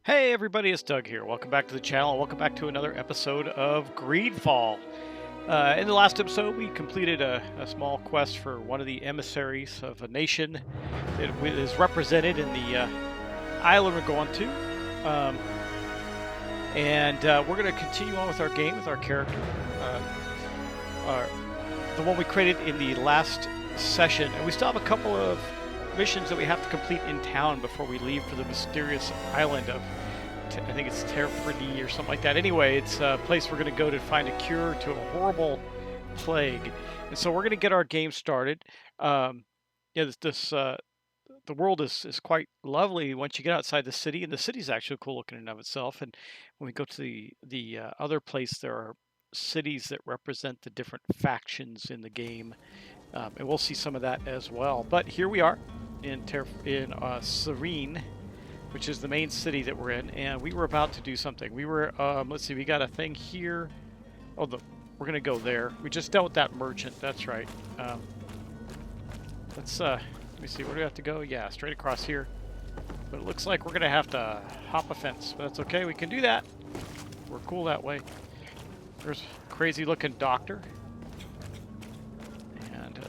Hey everybody, it's Doug here. Welcome back to the channel. Welcome back to another episode of Greedfall. In the last episode, we completed a small quest for one of the emissaries of a nation that is represented in the island we're going to. We're going to continue on with our game with our character. Our, the one we created in the last session. And we still have a couple of missions that we have to complete in town before we leave for the mysterious island of, I think it's Terfredi or something like that. Anyway, it's a place we're going to go to find a cure to a horrible plague. And so we're going to get our game started. The world is quite lovely once you get outside the city, and the city's actually cool looking in and of itself. And when we go to the other place, there are cities that represent the different factions in the game. And we'll see some of that as well. But here we are in Serene, which is the main city that we're in, and we were about to do something. We were, let's see, we got a thing here. Oh, we're gonna go there. We just dealt with that merchant. That's right. Let me see. Where do we have to go? Yeah, straight across here. But it looks like we're gonna have to hop a fence. But that's okay. We can do that. We're cool that way. There's a crazy-looking doctor.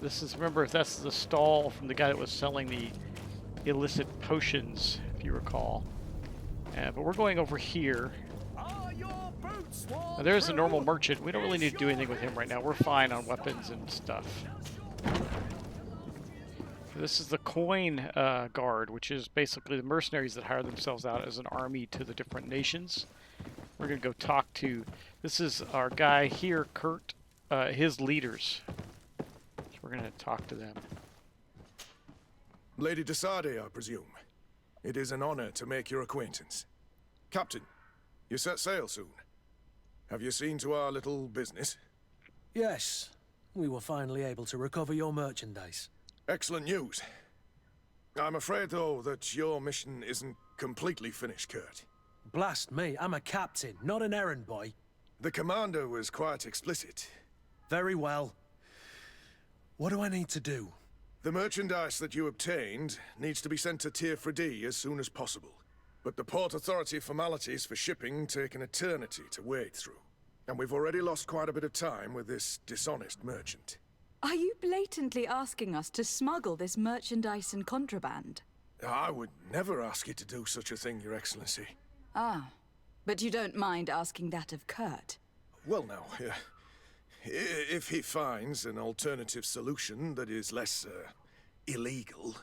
This is, remember, that's the stall from the guy that was selling the illicit potions, if you recall. But we're going over here. Now, there's a normal merchant. We don't really need to do anything with him right now. We're fine on weapons and stuff. This is the coin guard, which is basically the mercenaries that hire themselves out as an army to the different nations. We're going to go talk to, this is our guy here, Kurt, his leaders. We're going to talk to them. Lady de Sardet, I presume. It is an honor to make your acquaintance. Captain, you set sail soon. Have you seen to our little business? Yes. We were finally able to recover your merchandise. Excellent news. I'm afraid, though, that your mission isn't completely finished, Kurt. Blast me, I'm a captain, not an errand boy. The commander was quite explicit. Very well. What do I need to do? The merchandise that you obtained needs to be sent to Terfredi as soon as possible. But the Port Authority formalities for shipping take an eternity to wade through. And we've already lost quite a bit of time with this dishonest merchant. Are you blatantly asking us to smuggle this merchandise and contraband? I would never ask you to do such a thing, Your Excellency. Ah, but you don't mind asking that of Kurt? Well, now, if he finds an alternative solution that is less, illegal,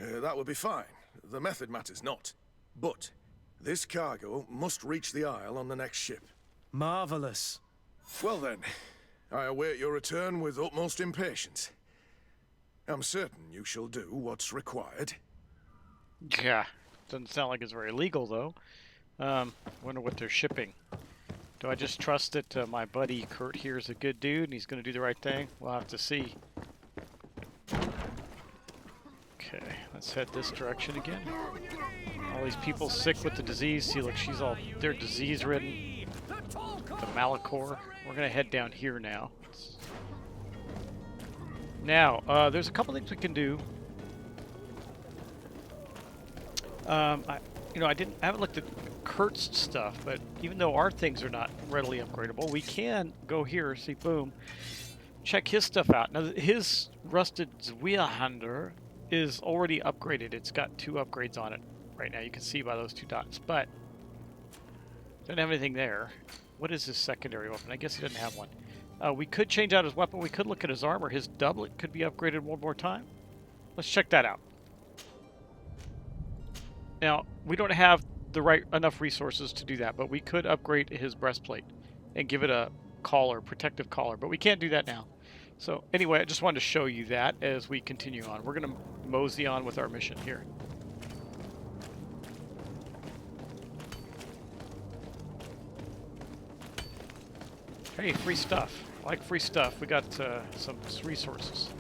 that would be fine. The method matters not. But this cargo must reach the Isle on the next ship. Marvelous. Well then, I await your return with utmost impatience. I'm certain you shall do what's required. Yeah, doesn't sound like it's very legal, though. Wonder what they're shipping. Do I just trust that my buddy Kurt here is a good dude and he's going to do the right thing? We'll have to see. Okay, let's head this direction again. All these people sick with the disease. See, look, they're disease-ridden. The Malachor. We're going to head down here now. Now, there's a couple things we can do. I haven't looked at Kurt's stuff, but even though our things are not readily upgradable, we can go here, see, boom, check his stuff out. Now, his rusted Zweihander is already upgraded. It's got 2 upgrades on it right now. You can see by those 2 dots, but doesn't have anything there. What is his secondary weapon? I guess he doesn't have one. We could change out his weapon. We could look at his armor. His doublet could be upgraded one more time. Let's check that out. Now, we don't have the enough resources to do that, but we could upgrade his breastplate and give it a collar, protective collar, but we can't do that now. So anyway, I just wanted to show you that as we continue on. We're going to mosey on with our mission here. Hey, free stuff. I like free stuff. We got some resources.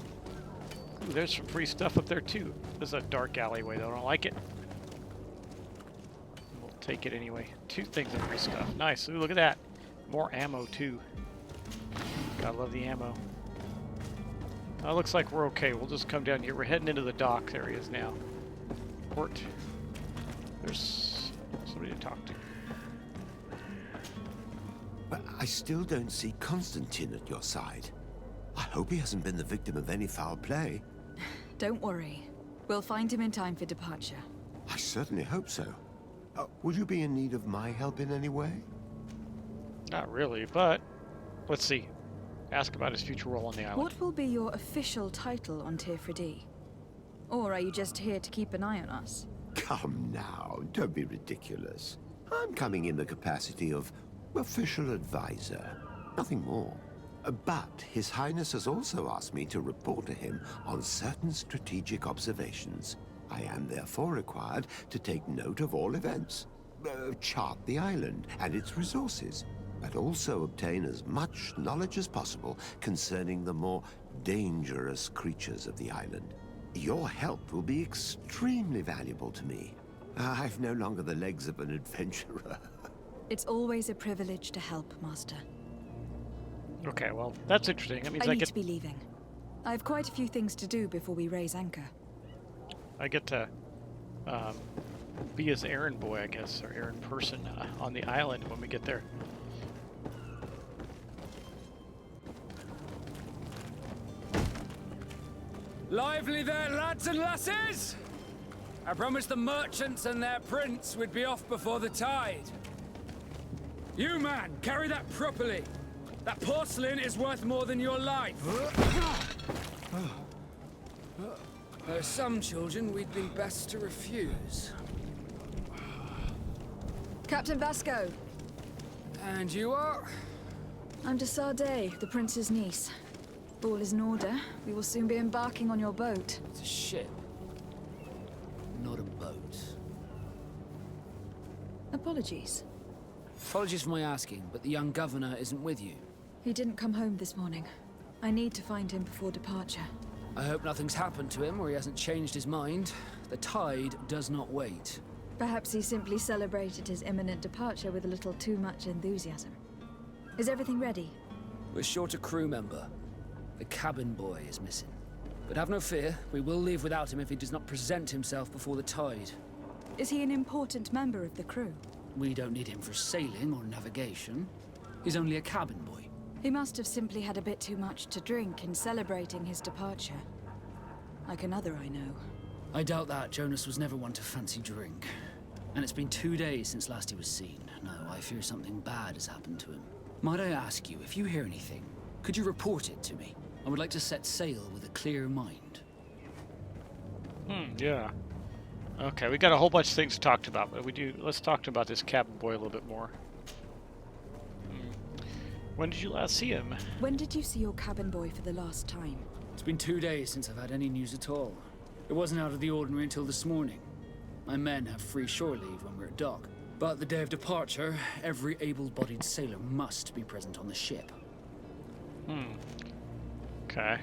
Ooh, there's some free stuff up there too. This is a dark alleyway though. I don't like it. Take it anyway. 2 things of free stuff. Nice. Ooh, look at that. More ammo, too. Gotta love the ammo. Looks like we're okay. We'll just come down here. We're heading into the dock areas now. Port. There's somebody I still don't see Constantine at your side. I hope he hasn't been the victim of any foul play. Don't worry. We'll find him in time for departure. I certainly hope so. Would you be in need of my help in any way? Not really, but let's see. Ask about his future role on the island. What will be your official title on Tifredi? Or are you just here to keep an eye on us? Come now, don't be ridiculous. I'm coming in the capacity of official advisor, nothing more. But His Highness has also asked me to report to him on certain strategic observations. I am therefore required to take note of all events, chart the island and its resources, but also obtain as much knowledge as possible concerning the more dangerous creatures of the island. Your help will be extremely valuable to me. I've no longer the legs of an adventurer. It's always a privilege to help, Master. Okay, well, that's interesting. That means I need to be leaving. I have quite a few things to do before we raise anchor. I get to be his errand boy, I guess, or errand person on the island when we get there. Lively there, lads and lasses! I promised the merchants and their prince we'd be off before the tide. You, man, carry that properly. That porcelain is worth more than your life. There are some children we'd be best to refuse. Captain Vasco, And you are? I'm de Sardet, the prince's niece. All is in order. We will soon be embarking on your boat. It's a ship. Not a boat. Apologies. Apologies for my asking, but the young governor isn't with you. He didn't come home this morning. I need to find him before departure. I hope nothing's happened to him or he hasn't changed his mind. The tide does not wait. Perhaps he simply celebrated his imminent departure with a little too much enthusiasm. Is everything ready? We're short a crew member. The cabin boy is missing. But have no fear, we will leave without him if he does not present himself before the tide. Is he an important member of the crew? We don't need him for sailing or navigation. He's only a cabin boy. He must have simply had a bit too much to drink in celebrating his departure. Like another I know. I doubt that. Jonas was never one to fancy drink. And it's been 2 days since last he was seen. No, I fear something bad has happened to him. Might I ask you, if you hear anything, could you report it to me? I would like to set sail with a clear mind. Yeah. Okay, we got a whole bunch of things to talk about, but let's talk about this cabin boy a little bit more. When did you last see him? When did you see your cabin boy for the last time? It's been 2 days since I've had any news at all. It wasn't out of the ordinary until this morning. My men have free shore leave when we're at dock. But the day of departure, every able-bodied sailor must be present on the ship. Okay.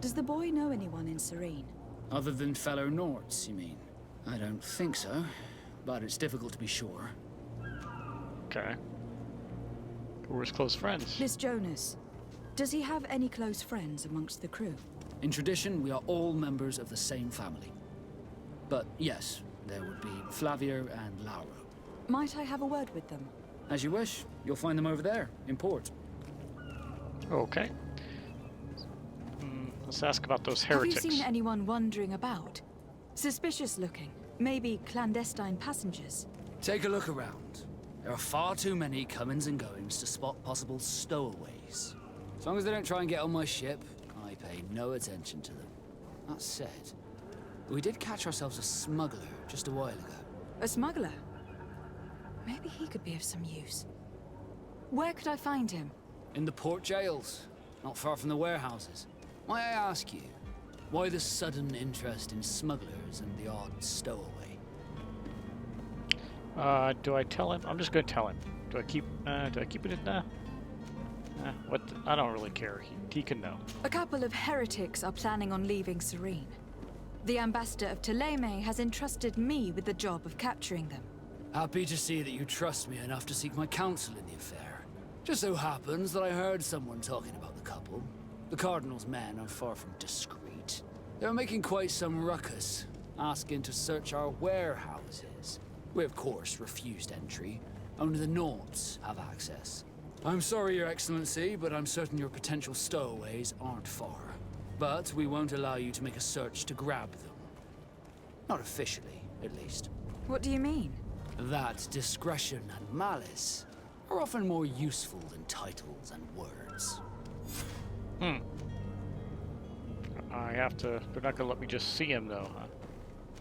Does the boy know anyone in Serene? Other than fellow Norts, you mean? I don't think so, but it's difficult to be sure. Okay. Who were his close friends? This Jonas. Does he have any close friends amongst the crew? In tradition, we are all members of the same family. But yes, there would be Flavia and Laura. Might I have a word with them? As you wish. You'll find them over there, in port. Okay. Let's ask about those heretics. Have you seen anyone wandering about? Suspicious looking. Maybe clandestine passengers. Take a look around. There are far too many comings and goings to spot possible stowaways. As long as they don't try and get on my ship, I pay no attention to them. That said, we did catch ourselves a smuggler just a while ago. A smuggler? Maybe he could be of some use. Where could I find him? In the port jails, not far from the warehouses. Might I ask you, why the sudden interest in smugglers and the odd stowaway? Do I tell him? I'm just going to tell him. Do I keep it in what? I don't really care. He can know. A couple of heretics are planning on leaving Serene. The ambassador of Ptolemy has entrusted me with the job of capturing them. Happy to see that you trust me enough to seek my counsel in the affair. Just so happens that I heard someone talking about the couple. The Cardinal's men are far from discreet. They're making quite some ruckus, asking to search our warehouses. We, of course, refused entry. Only the Norts have access. I'm sorry, Your Excellency, but I'm certain your potential stowaways aren't far. But we won't allow you to make a search to grab them. Not officially, at least. What do you mean? That discretion and malice are often more useful than titles and words. I have to... They're not gonna let me just see him, though, huh?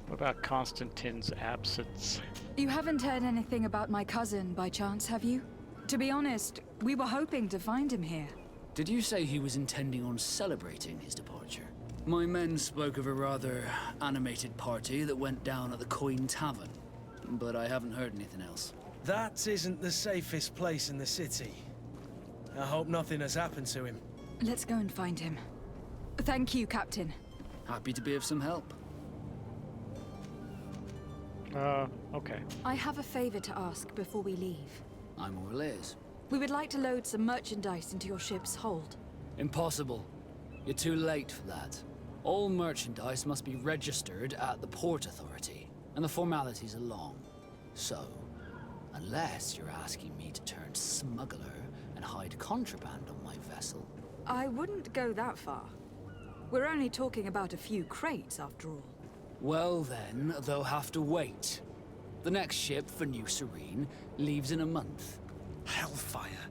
What about Constantine's absence? You haven't heard anything about my cousin, by chance, have you? To be honest, we were hoping to find him here. Did you say he was intending on celebrating his departure? My men spoke of a rather animated party that went down at the Coin Tavern, but I haven't heard anything else. That isn't the safest place in the city. I hope nothing has happened to him. Let's go and find him. Thank you, Captain. Happy to be of some help. Okay. I have a favor to ask before we leave. I'm all ears. We would like to load some merchandise into your ship's hold. Impossible. You're too late for that. All merchandise must be registered at the Port Authority, and the formalities are long. So, unless you're asking me to turn smuggler and hide contraband on my vessel... I wouldn't go that far. We're only talking about a few crates, after all. Well then, they'll have to wait. The next ship for New Serene leaves in a month. Hellfire.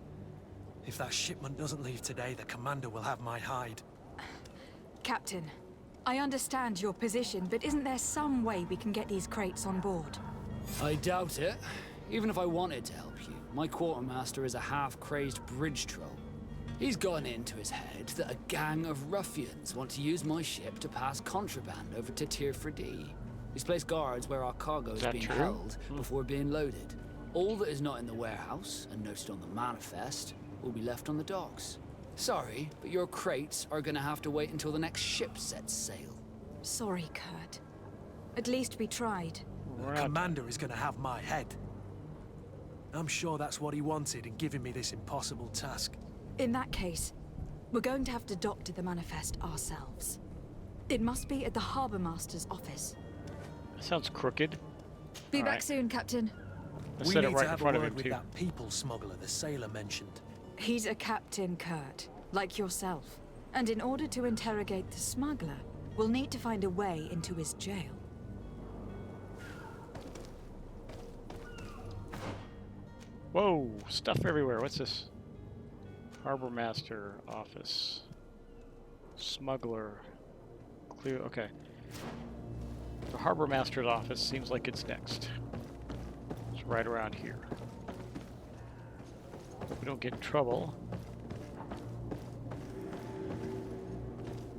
If that shipment doesn't leave today, the commander will have my hide. Captain, I understand your position, but isn't there some way we can get these crates on board? I doubt it. Even if I wanted to help you, my quartermaster is a half-crazed bridge troll. He's gotten it into his head that a gang of ruffians want to use my ship to pass contraband over to Tier 4D. He's placed guards where our cargo is being held before being loaded. All that is not in the warehouse and noted on the manifest will be left on the docks. Sorry, but your crates are gonna have to wait until the next ship sets sail. Sorry, Kurt. At least we tried. The commander is gonna have my head. I'm sure that's what he wanted in giving me this impossible task. In that case, we're going to have to doctor the manifest ourselves. It must be at the Harbor Master's office. Sounds crooked. Be All back right. soon, Captain. I We said need it right to in have a front of word him, with too. that people smuggler the sailor mentioned. He's a captain, Kurt, like yourself. And in order to interrogate the smuggler, we'll need to find a way into his jail. Whoa, stuff everywhere. What's this? Harbor Master office. Smuggler. Clear. Okay. The Harbor Master's office seems like it's next. It's right around here. If we don't get in trouble.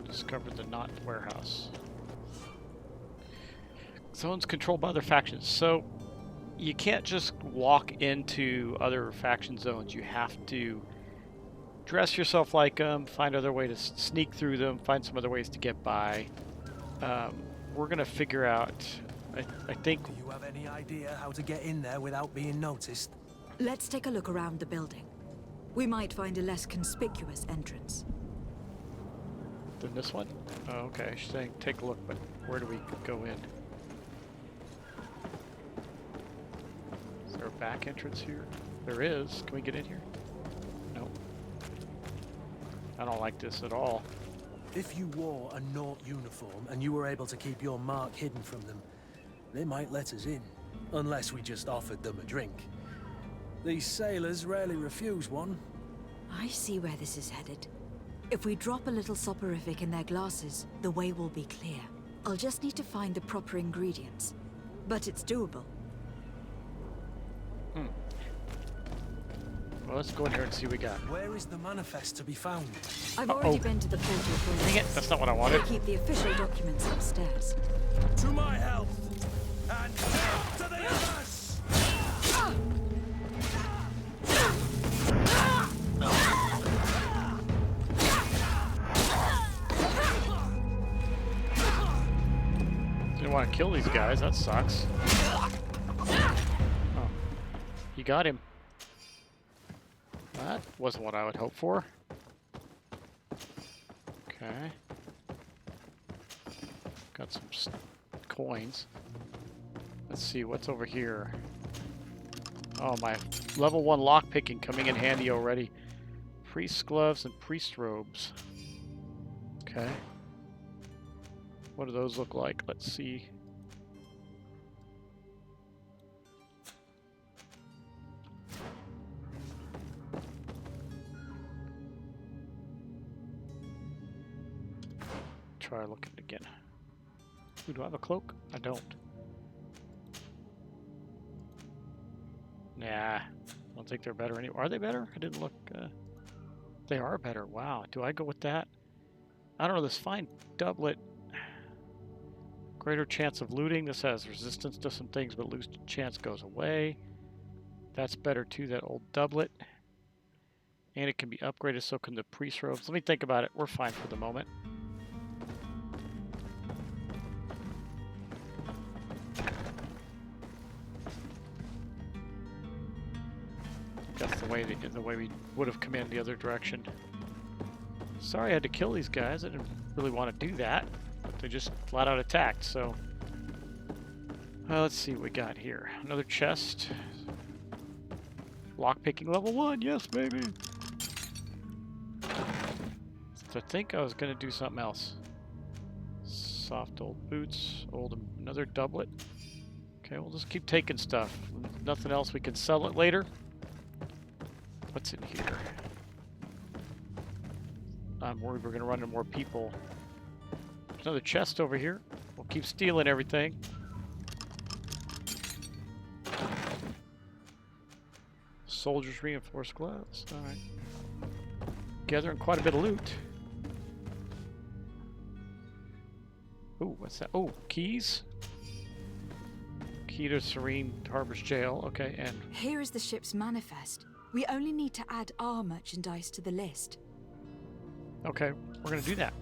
Discovered the Knot warehouse. Zones controlled by other factions. So you can't just walk into other faction zones. You have to dress yourself like them, find other way to sneak through them, find some other ways to get by. We're gonna figure out, I think... Do you have any idea how to get in there without being noticed? Let's take a look around the building. We might find a less conspicuous entrance. Then this one? Oh, okay, she's saying take a look, but where do we go in? Is there a back entrance here? There is. Can we get in here? No. I don't like this at all. If you wore a Naut uniform and you were able to keep your mark hidden from them, they might let us in. Unless we just offered them a drink. These sailors rarely refuse one. I see where this is headed. If we drop a little soporific in their glasses, the way will be clear. I'll just need to find the proper ingredients. But it's doable. Well, let's go in here and see what we got. Where is the manifest to be found? I've already been to the Port Authority. Dang it, that's not what I wanted. We'll keep the official documents upstairs. To my health! And to the abyss! Didn't want to kill these guys, that sucks. Oh. You got him. That wasn't what I would hope for. Okay. Got some coins. Let's see what's over here. Oh, my level 1 lockpicking coming in handy already. Priest gloves and priest robes. Okay. What do those look like? Let's see. Try looking again. Ooh, do I have a cloak? I don't. Nah, I don't think they're better anymore. Are they better? I didn't look. They are better. Wow. Do I go with that? I don't know. This fine doublet. Greater chance of looting. This has resistance to some things, but loose chance goes away. That's better too, that old doublet. And it can be upgraded, so can the priest robes. Let me think about it. We're fine for the moment. That's the way we would have come in the other direction. Sorry I had to kill these guys. I didn't really want to do that, but they just flat out attacked, so... let's see what we got here. Another chest. Lockpicking level 1, yes baby! I think I was going to do something else. Soft old boots, another doublet. Okay, we'll just keep taking stuff. Nothing else, we can sell it later. What's in here? I'm worried we're going to run into more people. There's another chest over here. We'll keep stealing everything. Soldiers reinforced gloves. Alright. Gathering quite a bit of loot. Ooh, what's that? Oh, keys? Key to Serene Harbor's jail. Okay, and... Here is the ship's manifest. We only need to add our merchandise to the list. Okay, we're gonna do that.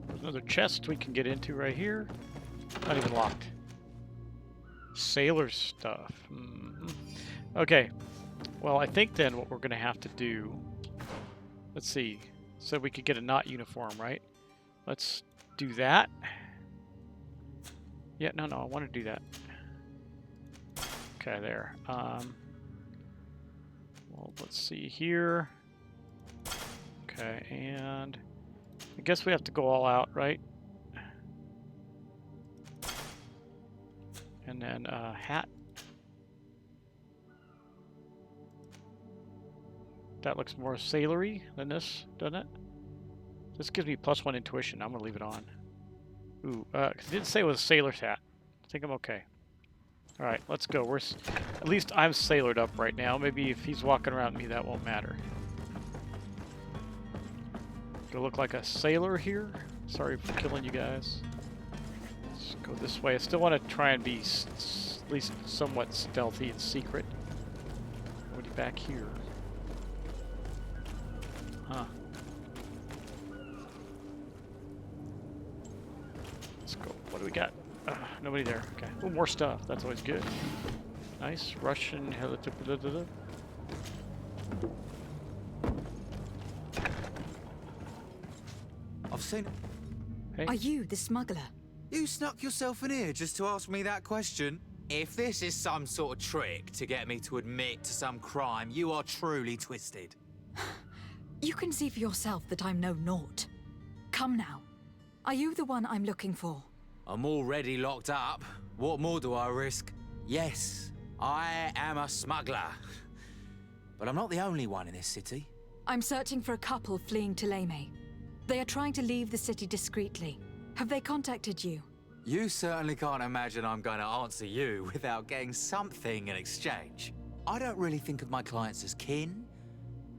There's another chest we can get into right here. Not even locked. Sailor stuff. Okay. Well, I think then what we're gonna have to do... Let's see. So we could get a knot uniform, right? Let's do that. Yeah, no, I want to do that. Okay, there. Well, let's see here. Okay, and I guess we have to go all out, right? And then hat. That looks more sailory than this, doesn't it? This gives me +1 intuition. I'm gonna leave it on. Ooh, it didn't say it was a sailor's hat. I think I'm okay. All right, let's go. At least I'm sailored up right now. Maybe if he's walking around me, that won't matter. Do I look like a sailor here? Sorry for killing you guys. Let's go this way. I still want to try and be at least somewhat stealthy and secret. What are you back here? Huh. Let's go. What do we got? Nobody there. Okay. Oh, more stuff. That's always good. Nice. Russian helicopter. I've seen... Hey. Are you the smuggler? You snuck yourself in here just to ask me that question? If this is some sort of trick to get me to admit to some crime, you are truly twisted. You can see for yourself that I'm no naught. Come now. Are you the one I'm looking for? I'm already locked up. What more do I risk? Yes, I am a smuggler. But I'm not the only one in this city. I'm searching for a couple fleeing to Leme. They are trying to leave the city discreetly. Have they contacted you? You certainly can't imagine I'm going to answer you without getting something in exchange. I don't really think of my clients as kin,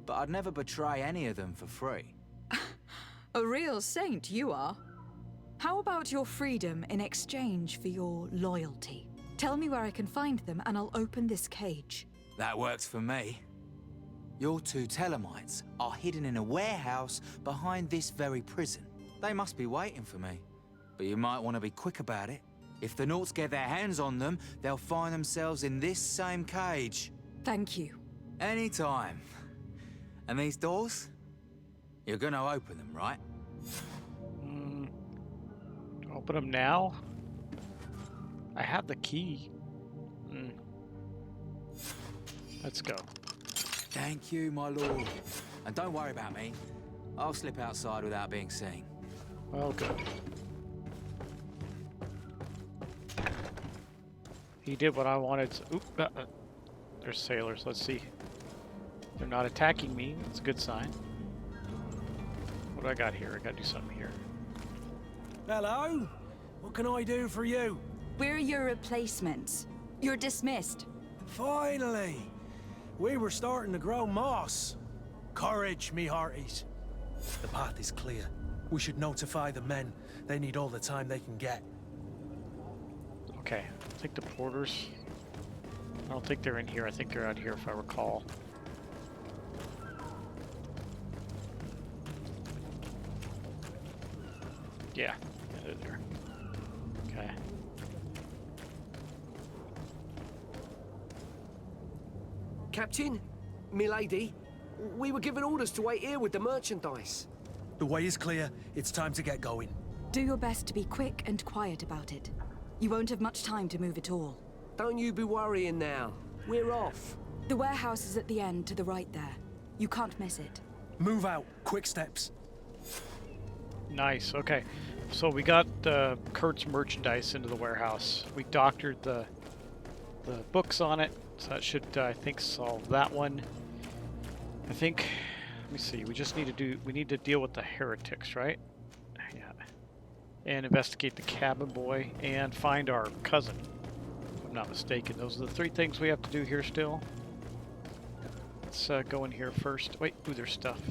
but I'd never betray any of them for free. A real saint you are. How about your freedom in exchange for your loyalty? Tell me where I can find them and I'll open this cage. That works for me. Your two Telemites are hidden in a warehouse behind this very prison. They must be waiting for me. But you might want to be quick about it. If the Nauts get their hands on them, they'll find themselves in this same cage. Thank you. Anytime. And these doors? You're gonna open them, right? Open them now? I have the key. Let's go. Thank you, my lord. And don't worry about me. I'll slip outside without being seen. Well, good. He did what I wanted. Oop, there's sailors. Let's see. They're not attacking me. That's a good sign. What do I got here? I gotta do something here. Hello? What can I do for you? We're your replacements. You're dismissed. Finally! We were starting to grow moss. Courage, me hearties. The path is clear. We should notify the men. They need all the time they can get. Okay, I think the porters... I don't think they're in here. I think they're out here if I recall. Yeah, they're there. Okay. Captain, milady, we were given orders to wait here with the merchandise. The way is clear. It's time to get going. Do your best to be quick and quiet about it. You won't have much time to move at all. Don't you be worrying now. We're off. The warehouse is at the end to the right there. You can't miss it. Move out. Quick steps. Nice, okay. So we got Kurt's merchandise into the warehouse. We doctored the books on it, so that should, I think, solve that one. I think, let me see, we need to deal with the heretics, right? Yeah. And investigate the cabin boy and find our cousin, if I'm not mistaken. Those are the three things we have to do here still. Let's go in here first. Wait, ooh, there's stuff.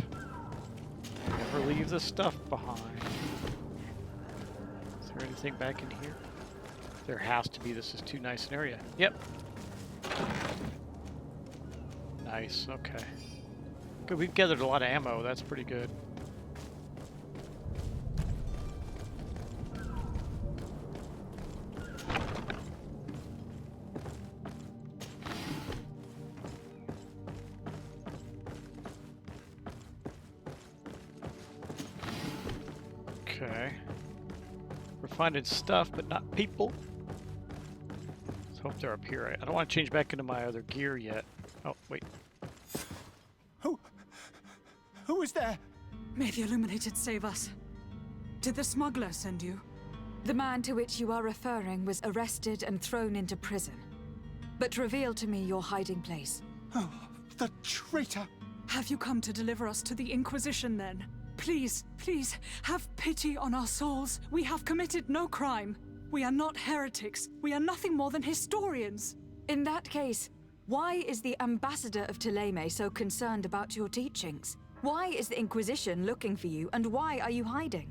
Never leave the stuff behind. Is there anything back in here? There has to be. This is too nice an area. Yep. Nice, okay. Good, we've gathered a lot of ammo. That's pretty good. Okay. We're finding stuff, but not people. Let's hope they're up here. I don't want to change back into my other gear yet. Oh, wait. Who is there? May the Illuminated save us. Did the smuggler send you? The man to which you are referring was arrested and thrown into prison. But reveal to me your hiding place. Oh, the traitor! Have you come to deliver us to the Inquisition then? Please, please, have pity on our souls. We have committed no crime. We are not heretics. We are nothing more than historians. In that case, why is the ambassador of Thélème so concerned about your teachings? Why is the Inquisition looking for you, and why are you hiding?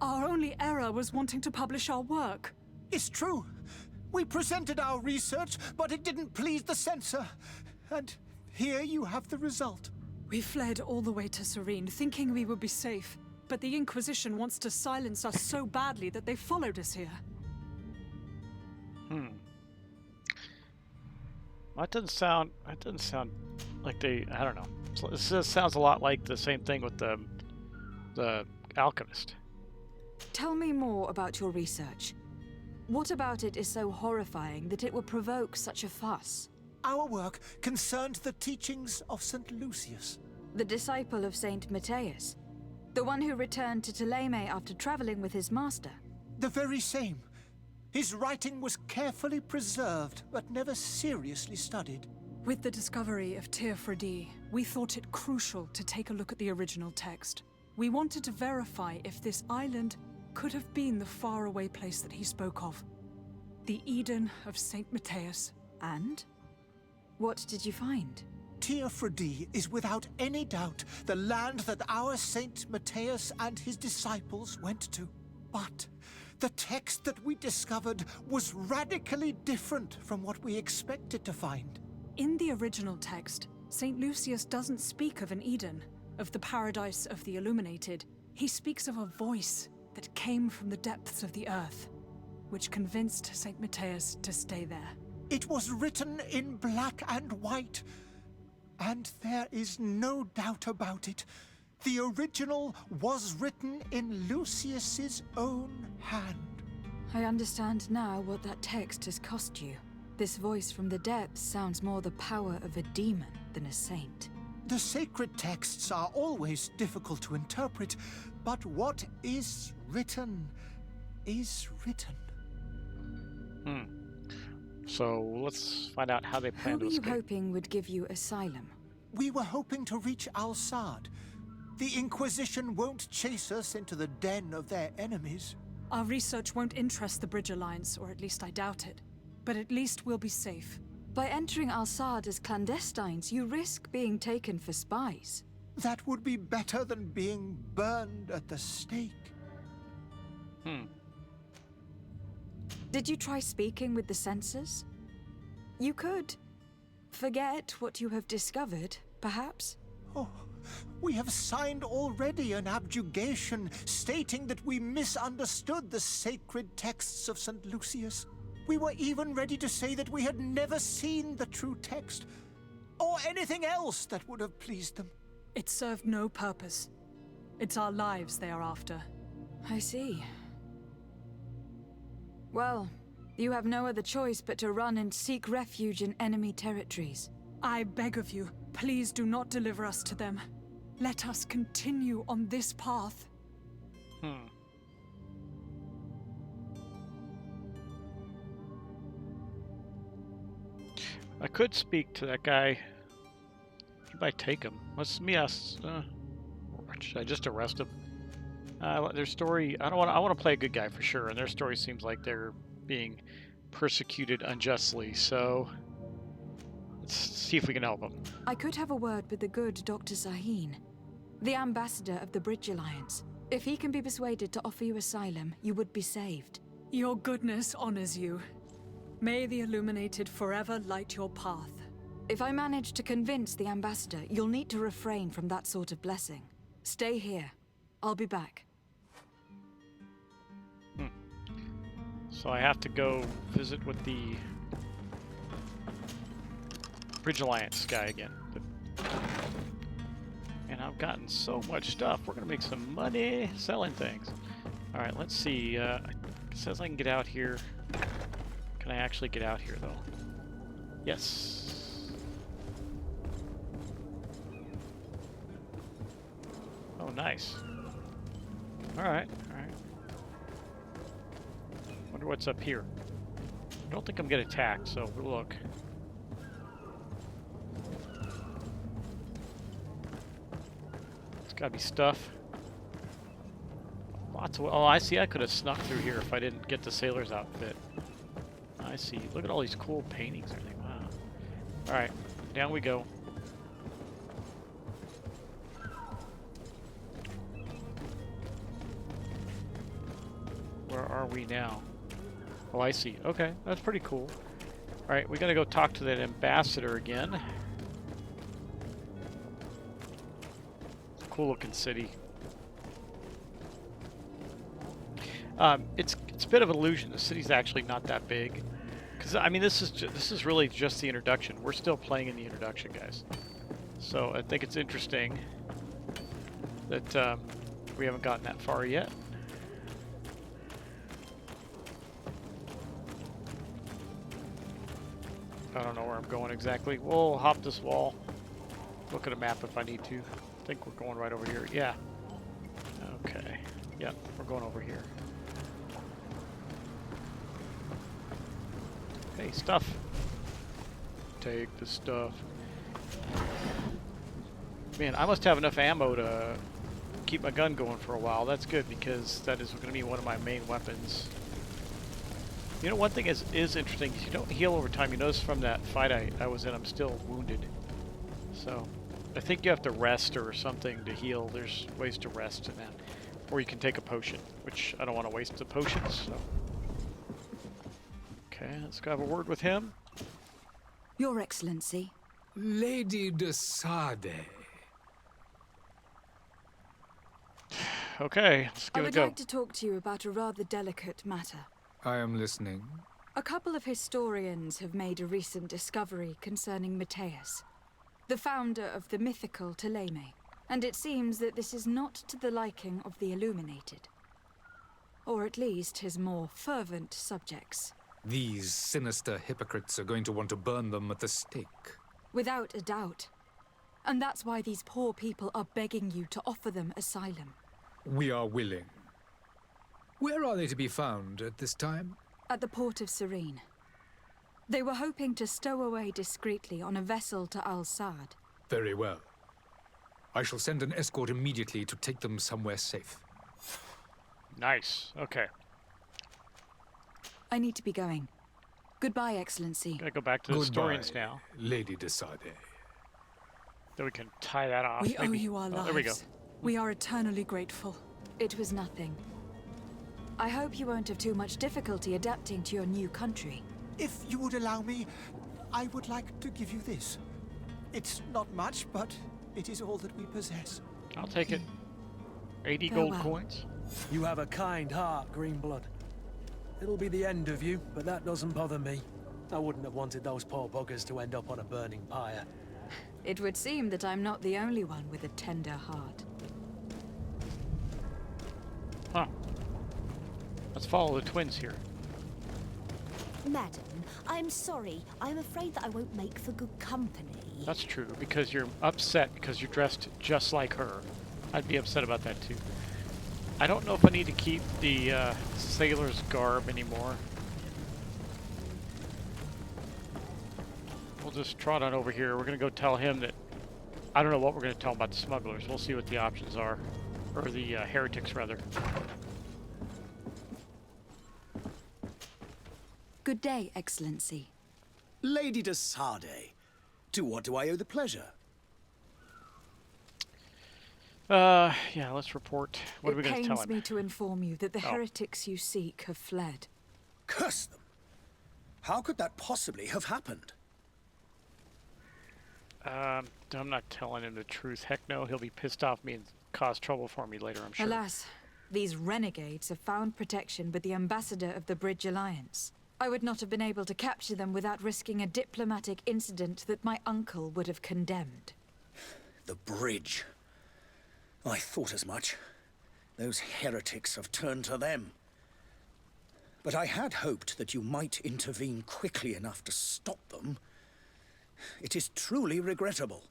Our only error was wanting to publish our work. It's true. We presented our research, but it didn't please the censor. And here you have the result. We fled all the way to Serene, thinking we would be safe. But the Inquisition wants to silence us so badly that they followed us here. That doesn't sound like they, I don't know. This just sounds a lot like the same thing with the alchemist. Tell me more about your research. What about it is so horrifying that it would provoke such a fuss? Our work concerned the teachings of St. Lucius. The disciple of Saint Matthias? The one who returned to Thélème after traveling with his master? The very same. His writing was carefully preserved, but never seriously studied. With the discovery of Teofredi, we thought it crucial to take a look at the original text. We wanted to verify if this island could have been the faraway place that he spoke of. The Eden of Saint Matthias. And? What did you find? Teofredi is without any doubt the land that our Saint Matthias and his disciples went to. But the text that we discovered was radically different from what we expected to find. In the original text, St. Lucius doesn't speak of an Eden, of the paradise of the Illuminated. He speaks of a voice that came from the depths of the earth, which convinced St. Matthias to stay there. It was written in black and white, and there is no doubt about it. The original was written in Lucius's own hand. I understand now what that text has cost you. This voice from the depths sounds more the power of a demon than a saint. The sacred texts are always difficult to interpret, but what is written is written. So let's find out how they plan Who to were you escape. hoping would give you asylum? We were hoping to reach Al-Sad. The Inquisition won't chase us into the den of their enemies. Our research won't interest the Bridge Alliance, or at least I doubt it. But at least we'll be safe. By entering Al-Sad as clandestines, you risk being taken for spies. That would be better than being burned at the stake. Did you try speaking with the censors? You could forget what you have discovered, perhaps. Oh, we have signed already an abjugation stating that we misunderstood the sacred texts of St. Lucius. We were even ready to say that we had never seen the true text, or anything else that would have pleased them. It served no purpose. It's our lives they are after. I see. Well, you have no other choice but to run and seek refuge in enemy territories. I beg of you, please do not deliver us to them. Let us continue on this path. I could speak to that guy. He might take him. Let's me ask. Should I just arrest him? Their story. I want to play a good guy for sure, and their story seems like they're being persecuted unjustly. So let's see if we can help them. I could have a word with the good Dr. Zaheen, the ambassador of the Bridge Alliance. If he can be persuaded to offer you asylum, you would be saved. Your goodness honors you. May the Illuminated forever light your path. If I manage to convince the ambassador, you'll need to refrain from that sort of blessing. Stay here. I'll be back. So I have to go visit with the Bridge Alliance guy again. And I've gotten so much stuff. We're gonna make some money selling things. All right, let's see. It says I can get out here. Can I actually get out here though? Yes. Oh, nice. All right, all right. Wonder what's up here. I don't think I'm getting attacked, so we'll look. It's gotta be stuff. Lots of. Oh, I see. I could have snuck through here if I didn't get the sailor's outfit. I see. Look at all these cool paintings and everything. Wow. All right, down we go. Where are we now? Oh, I see. Okay, that's pretty cool. All right, we gotta go talk to that ambassador again. Cool looking city. It's a bit of an illusion. The city's actually not that big. Because I mean, this is really just the introduction. We're still playing in the introduction, guys. So I think it's interesting that we haven't gotten that far yet. I don't know where I'm going exactly. We'll hop this wall. Look at a map if I need to. I think we're going right over here. Yeah. Okay. Yep, we're going over here. Hey, stuff. Take the stuff. Man, I must have enough ammo to keep my gun going for a while. That's good because that is going to be one of my main weapons. You know, one thing is interesting. You don't heal over time. You notice from that fight I was in, I'm still wounded. So, I think you have to rest or something to heal. There's ways to rest in that. Or you can take a potion, which I don't want to waste the potions, so. Okay, let's go have a word with him. Your Excellency. Lady de Sade. Okay, let's I give it a would go. like to talk to you about a rather delicate matter. I am listening. A couple of historians have made a recent discovery concerning Matthias, the founder of the mythical Ptolemy, And it seems that this is not to the liking of the Illuminated. Or at least his more fervent subjects. These sinister hypocrites are going to want to burn them at the stake. Without a doubt. And that's why these poor people are begging you to offer them asylum. We are willing. Where are they to be found at this time? At the port of Serene. They were hoping to stow away discreetly on a vessel to Al-Sad. Very well. I shall send an escort immediately to take them somewhere safe. Nice. Okay. I need to be going. Goodbye, Excellency. Gotta go back to the historians now. Lady de Sardet. Then we can tie that off. We owe maybe. you our lives. There we go. We are eternally grateful. It was nothing. I hope you won't have too much difficulty adapting to your new country. If you would allow me, I would like to give you this. It's not much, but it is all that we possess. I'll take it. 80 Farewell. gold coins. You have a kind heart, Greenblood. It'll be the end of you, but that doesn't bother me. I wouldn't have wanted those poor buggers to end up on a burning pyre. It would seem that I'm not the only one with a tender heart. Huh. Let's follow the twins here. Madam, I'm sorry. I'm afraid that I won't make for good company. That's true, because you're upset because you're dressed just like her. I'd be upset about that too. I don't know if I need to keep the sailor's garb anymore. We'll just trot on over here. We're going to go tell him that... I don't know what we're going to tell him about the smugglers. We'll see what the options are. Or the heretics, rather. Good day, Excellency. Lady de Sardet, to what do I owe the pleasure? Yeah, let's report. What are we going to tell It him? pains me to inform you that the heretics you seek have fled. Curse them! How could that possibly have happened? I'm not telling him the truth. Heck no, he'll be pissed off me and cause trouble for me later, I'm sure. Alas, these renegades have found protection with the ambassador of the Bridge Alliance. I would not have been able to capture them without risking a diplomatic incident that my uncle would have condemned. The bridge. I thought as much. Those heretics have turned to them. But I had hoped that you might intervene quickly enough to stop them. It is truly regrettable.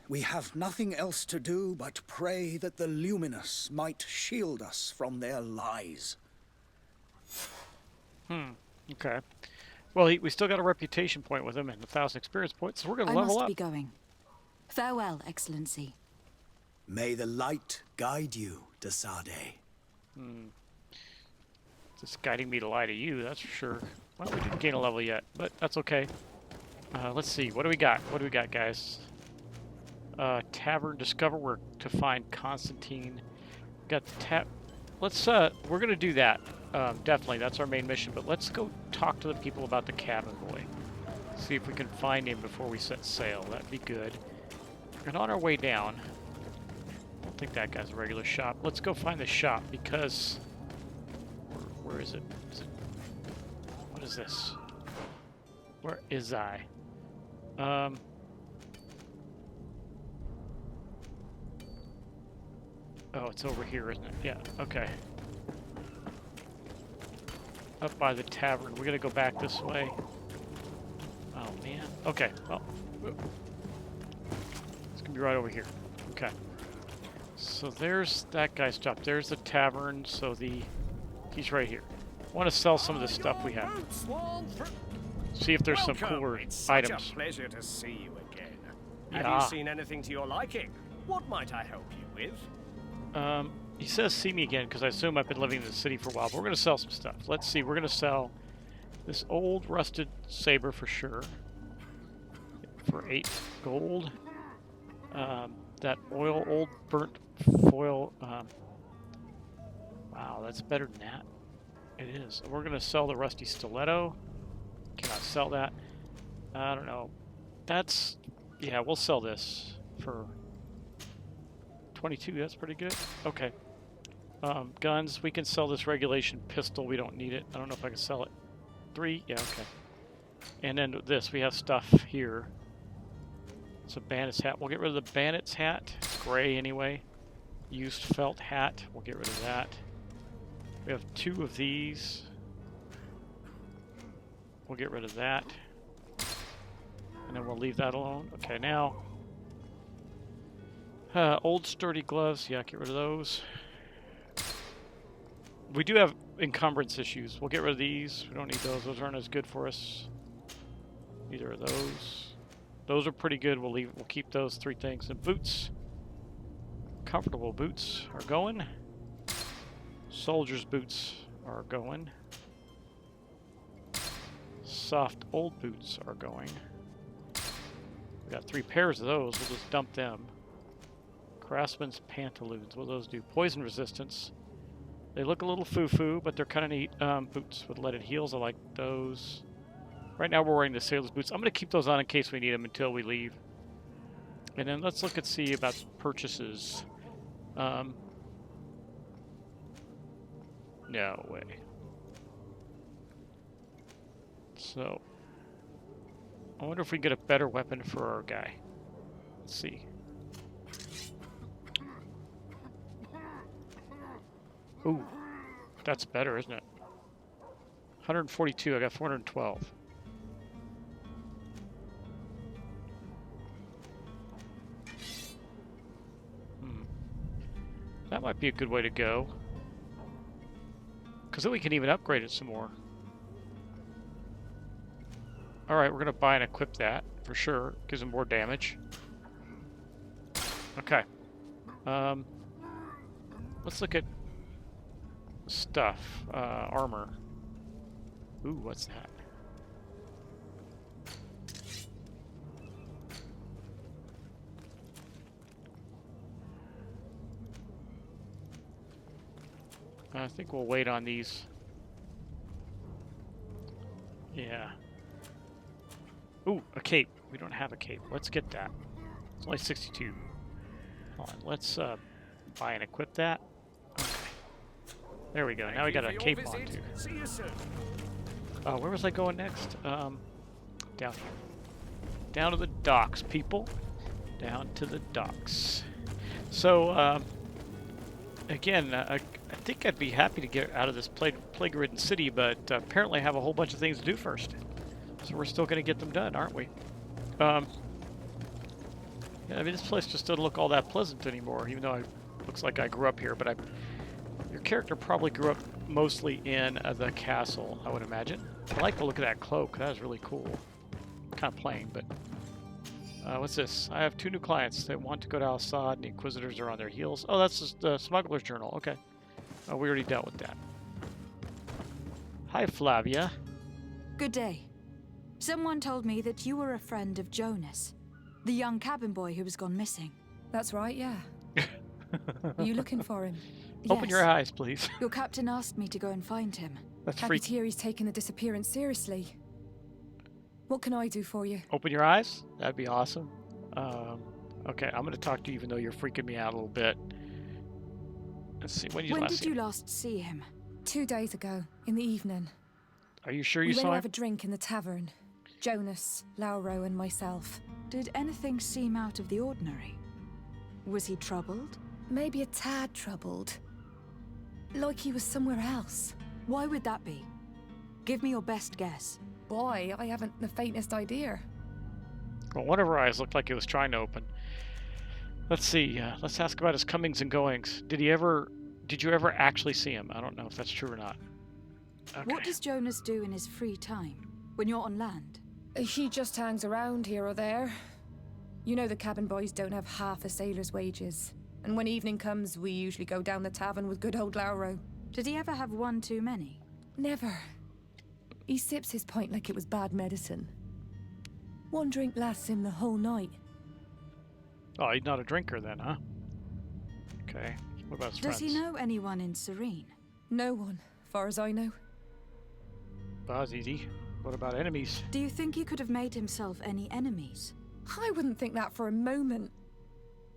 We have nothing else to do but pray that the Luminous might shield us from their lies. Okay. Well, we still got a reputation point with him and 1,000 experience points, so we're going to I level must up. be going. Farewell, Excellency. May the light guide you, de Sardet. It's guiding me to lie to you, that's for sure. Well, we didn't gain a level yet, but that's okay. Let's see. What do we got? What do we got, guys? Tavern. Discover where to find Constantine. Got the tap. Let's, we're going to do that. Definitely. That's our main mission. But let's go talk to the people about the cabin boy. See if we can find him before we set sail. That'd be good. And on our way down, I don't think that guy's a regular shop. Let's go find the shop because... Where is it? What is this? Where is I? Oh, it's over here, isn't it? Yeah, okay. Up by the tavern. We're gonna go back this way. Oh, man. Okay, well. It's gonna be right over here. Okay. So there's that guy's shop. There's the tavern, so he's right here. I want to sell some of the stuff we have. See if there's some cooler It's items. such a pleasure to see you again. Yeah. Have you seen anything to your liking? What might I help you with? He says see me again because I assume I've been living in the city for a while, but we're going to sell some stuff. Let's see, we're going to sell this old rusted saber for sure. For 8 gold. That old burnt foil. Wow, that's better than that. It is. We're going to sell the rusty stiletto. Cannot sell that. I don't know. That's... Yeah, we'll sell this for 22. That's pretty good. Okay. Guns. We can sell this regulation pistol. We don't need it. I don't know if I can sell it. 3. Yeah, okay. And then this. We have stuff here. It's a bandit's hat. We'll get rid of the bandit's hat. It's gray anyway. Used felt hat. We'll get rid of that. We have 2 of these. We'll get rid of that. And then we'll leave that alone. Okay, now. Old sturdy gloves. Yeah, get rid of those. We do have encumbrance issues. We'll get rid of these. We don't need those. Those aren't as good for us. Neither of those. Those are pretty good. We'll keep those 3 things. And boots. Comfortable boots are going. Soldier's boots are going. Soft old boots are going. We got 3 pairs of those. We'll just dump them. Craftsman's pantaloons. What do those do? Poison resistance. They look a little foo-foo, but they're kind of neat. Boots with leaded heels. I like those. Right now we're wearing the sailor's boots. I'm going to keep those on in case we need them until we leave. And then let's look and see about purchases. No way. So, I wonder if we can get a better weapon for our guy. Let's see. Ooh, that's better, isn't it? 142, I got 412. That might be a good way to go. Because then we can even upgrade it some more. Alright, we're going to buy and equip that, for sure. Gives them more damage. Okay. Let's look at stuff. Armor. Ooh, what's that? I think we'll wait on these. Yeah. Ooh, a cape. We don't have a cape. Let's get that. It's only 62. Hold on, let's buy and equip that. Okay. There we go. Now we got a cape on too. See you soon. Where was I going next? Down here. Down to the docks, people. Down to the docks. So, again, I think I'd be happy to get out of this plague-ridden city, but apparently I have a whole bunch of things to do first. So we're still going to get them done, aren't we? Yeah, I mean, this place just doesn't look all that pleasant anymore, even though it looks like I grew up here. But your character probably grew up mostly in the castle, I would imagine. I like the look of that cloak. That is really cool. Kind of plain, but... what's this? I have 2 new clients. They want to go to Al-Sad, and the Inquisitors are on their heels. Oh, that's just the Smuggler's Journal. Okay. Oh, we already dealt with that. Hi, Flavia. Good day. Someone told me that you were a friend of Jonas, the young cabin boy who was gone missing. That's right, yeah. Are you looking for him? Open your eyes, please. Your captain asked me to go and find him. That's Happy freaky. to hear he's taken the disappearance seriously. What can I do for you? Open your eyes? That'd be awesome. Okay, I'm going to talk to you even though you're freaking me out a little bit. Let's see. When did you last see him? 2 days ago, in the evening. Are you sure you we went saw to him? have a drink in the tavern. Jonas, Lauro, and myself. Did anything seem out of the ordinary? Was he troubled? Maybe a tad troubled. Like he was somewhere else. Why would that be? Give me your best guess. Boy, I haven't the faintest idea. Well, one of her eyes looked like it was trying to open. Let's see. Let's ask about his comings and goings. Did you ever actually see him? I don't know if that's true or not. Okay. What does Jonas do in his free time when you're on land? He just hangs around here or there. You know the cabin boys don't have half a sailor's wages. And when evening comes, we usually go down the tavern with good old Lauro. Did he ever have one too many? Never. He sips his pint like it was bad medicine. 1 drink lasts him the whole night. Oh, he's not a drinker then, huh? Okay. What about his Does friends? he know anyone in Serene? No one, far as I know. That's easy. What about enemies? Do you think he could have made himself any enemies? I wouldn't think that for a moment.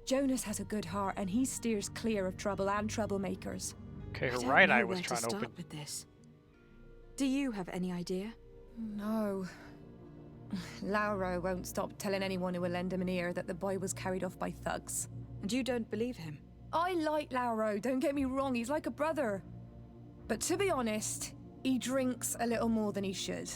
Jonas has a good heart and he steers clear of trouble and troublemakers. Okay, her I don't right know eye where was trying to start open. with this. Do you have any idea? No. Lauro won't stop telling anyone who will lend him an ear that the boy was carried off by thugs. And you don't believe him? I like Lauro, don't get me wrong, he's like a brother. But to be honest, he drinks a little more than he should.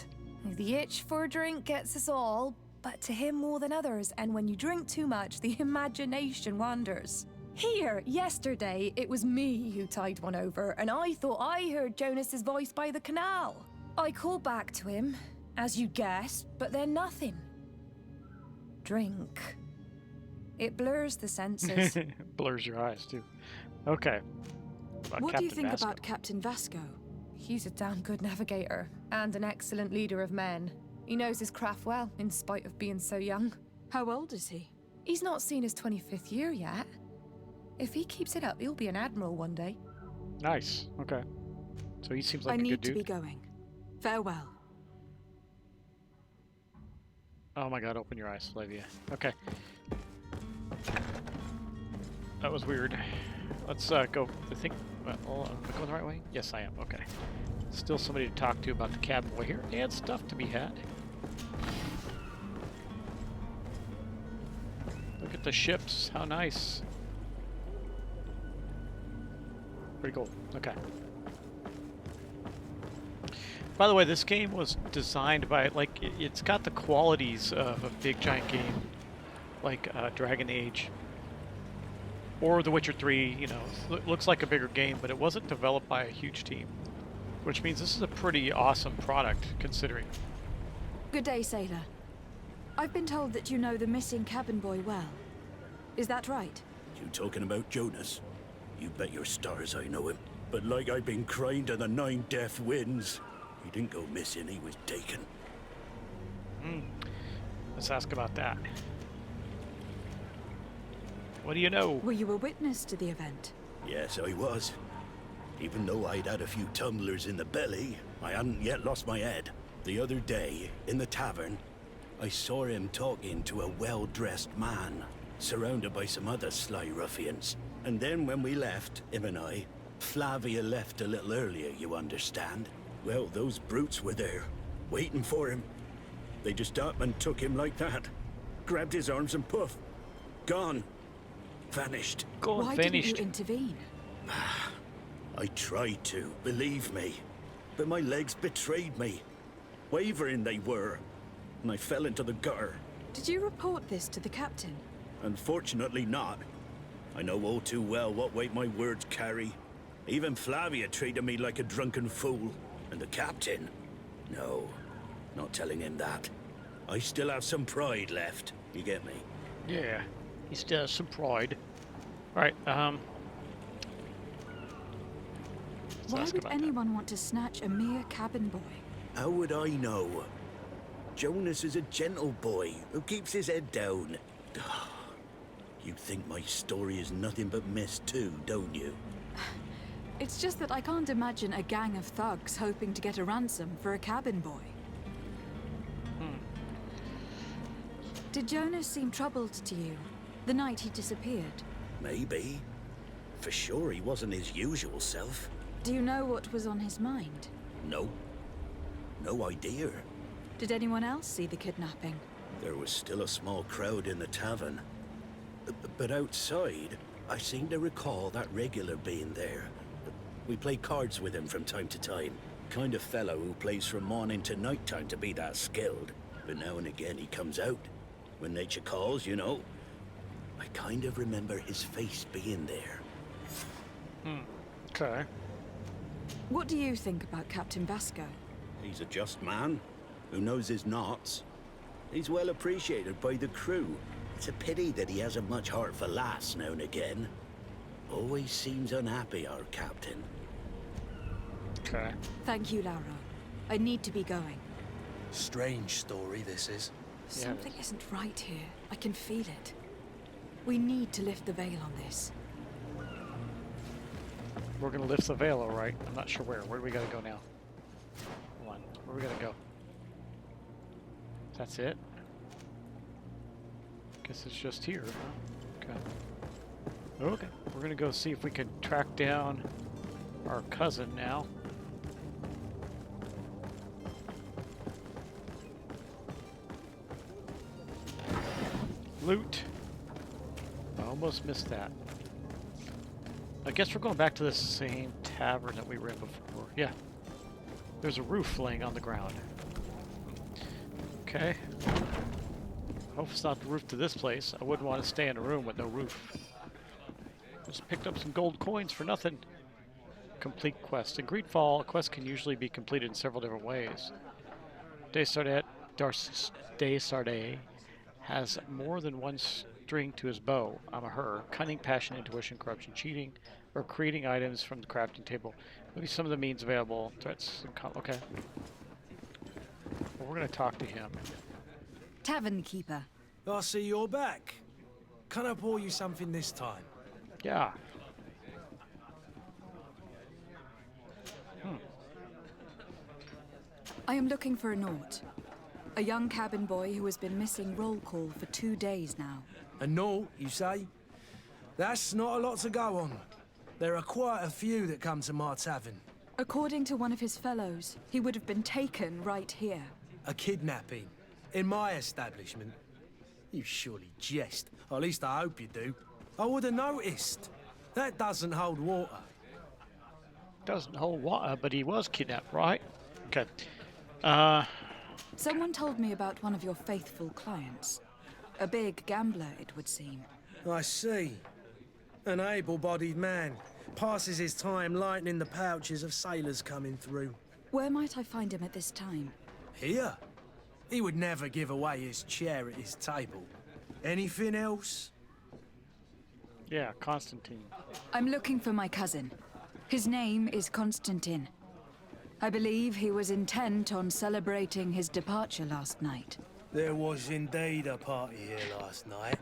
The itch for a drink gets us all, but to him more than others, and when you drink too much, the imagination wanders. Here, yesterday, it was me who tied one over, and I thought I heard Jonas's voice by the canal. I called back to him, as you guessed, but then nothing. Drink. It blurs the senses. Blurs your eyes, too. Okay. What do you think about Captain Vasco? He's a damn good navigator, and an excellent leader of men. He knows his craft well, in spite of being so young. How old is he? He's not seen his 25th year yet. If he keeps it up, he'll be an admiral one day. Nice. Okay. So he seems like a good dude. I need to be going. Farewell. Oh my god, open your eyes, Flavia. Okay. That was weird. Let's go. I think... am I going the right way? Yes, I am. Okay. Still somebody to talk to about the cabin boy here, and stuff to be had. Look at the ships. How nice. Pretty cool. Okay. By the way, this game was designed by, like, it's got the qualities of a big giant game, like Dragon Age or The Witcher 3. You know, it looks like a bigger game, but it wasn't developed by a huge team, which means this is a pretty awesome product, considering. Good day, sailor. I've been told that you know the missing cabin boy well. Is that right? You talking about Jonas? You bet your stars I know him. But like I've been crying to the 9 death winds, he didn't go missing, he was taken. Let's ask about that. What do you know? Were you a witness to the event? Yes, I was. Even though I'd had a few tumblers in the belly, I hadn't yet lost my head. The other day, in the tavern, I saw him talking to a well-dressed man, surrounded by some other sly ruffians. And then when we left, him and I, Flavia left a little earlier, you understand. Well, those brutes were there, waiting for him. They just up and took him like that. Grabbed his arms and poof. Gone. Vanished. Why didn't you intervene? I tried to, believe me. But my legs betrayed me. Wavering they were. And I fell into the gutter. Did you report this to the captain? Unfortunately not. I know all too well what weight my words carry. Even Flavia treated me like a drunken fool. And the captain? No, not telling him that. I still have some pride left. You get me? Yeah, he still has some pride. Alright, why would anyone want to snatch a mere cabin boy? How would I know? Jonas is a gentle boy who keeps his head down. You think my story is nothing but mist too, don't you? It's just that I can't imagine a gang of thugs hoping to get a ransom for a cabin boy. Did Jonas seem troubled to you the night he disappeared? Maybe. For sure he wasn't his usual self. Do you know what was on his mind? No. No idea. Did anyone else see the kidnapping? There was still a small crowd in the tavern. But outside, I seem to recall that regular being there. We play cards with him from time to time. Kind of fellow who plays from morning to night time to be that skilled. But now and again he comes out. When nature calls, you know. I kind of remember his face being there. Okay. What do you think about Captain Vasco? He's a just man who knows his knots. He's well appreciated by the crew. It's a pity that he hasn't much heart for laughs now and again. Always seems unhappy, our captain. Okay. Thank you, Lauro. I need to be going. Strange story, this is. Something isn't right here. I can feel it. We need to lift the veil on this. We're gonna lift the veil, all right. I'm not sure where. Where do we gotta go now? Hold on. Where we gotta go? That's it? Guess it's just here, huh? Okay. Okay. We're gonna go see if we can track down our cousin now. Loot. I almost missed that. I guess we're going back to the same tavern that we were in before. Yeah. There's a roof laying on the ground. Okay. Hope it's not the roof to this place. I wouldn't want to stay in a room with no roof. Just picked up some gold coins for nothing. Complete quest. In Greedfall, a quest can usually be completed in several different ways. Desardet has more than one string to his bow. I'm a her. Cunning, passion, intuition, corruption, cheating, or creating items from the crafting table. Maybe some of the means available. Threats. Okay. Well, we're going to talk to him. Tavern keeper. I see you're back. Can I pour you something this time? Yeah. I am looking for a Naut. A young cabin boy who has been missing roll call for 2 days now. A Naut, you say? That's not a lot to go on. There are quite a few that come to my tavern. According to one of his fellows, he would have been taken right here. A kidnapping? In my establishment? You surely jest. Or at least I hope you do. I would have noticed. That doesn't hold water. Doesn't hold water, but he was kidnapped, right? Okay. Someone told me about one of your faithful clients. A big gambler, it would seem. I see. An able-bodied man. Passes his time lightening the pouches of sailors coming through. Where might I find him at this time? Here? He would never give away his chair at his table. Anything else? Yeah, Constantine. I'm looking for my cousin. His name is Constantine. I believe he was intent on celebrating his departure last night. There was indeed a party here last night,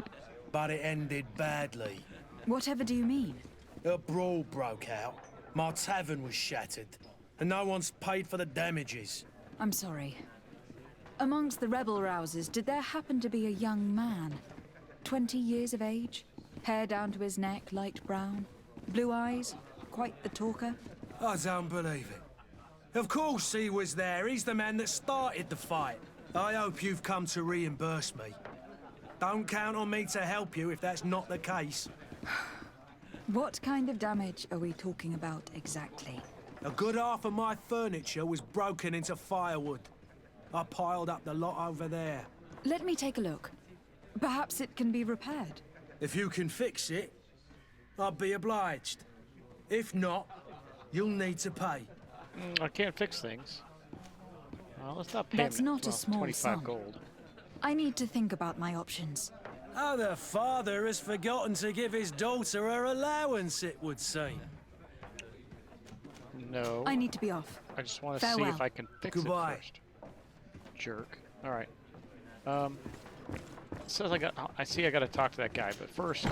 but it ended badly. Whatever do you mean? A brawl broke out. My tavern was shattered, and no one's paid for the damages. I'm sorry. Amongst the rebel rousers, did there happen to be a young man? 20 years of age? Hair down to his neck, light brown? Blue eyes? Quite the talker? I don't believe it. Of course he was there. He's the man that started the fight. I hope you've come to reimburse me. Don't count on me to help you if that's not the case. What kind of damage are we talking about exactly? A good half of my furniture was broken into firewood. I piled up the lot over there. Let me take a look. Perhaps it can be repaired. If you can fix it, I'll be obliged. If not, you'll need to pay. I can't fix things. Well, let's not pay That's him. not a small 25 sum. gold. I need to think about my options. Oh, the father has forgotten to give his daughter her allowance, it would seem. No. I need to be off. I just want to see Farewell. if I can fix Goodbye. it first. Jerk. All right. It says I see I got to talk to that guy, but first,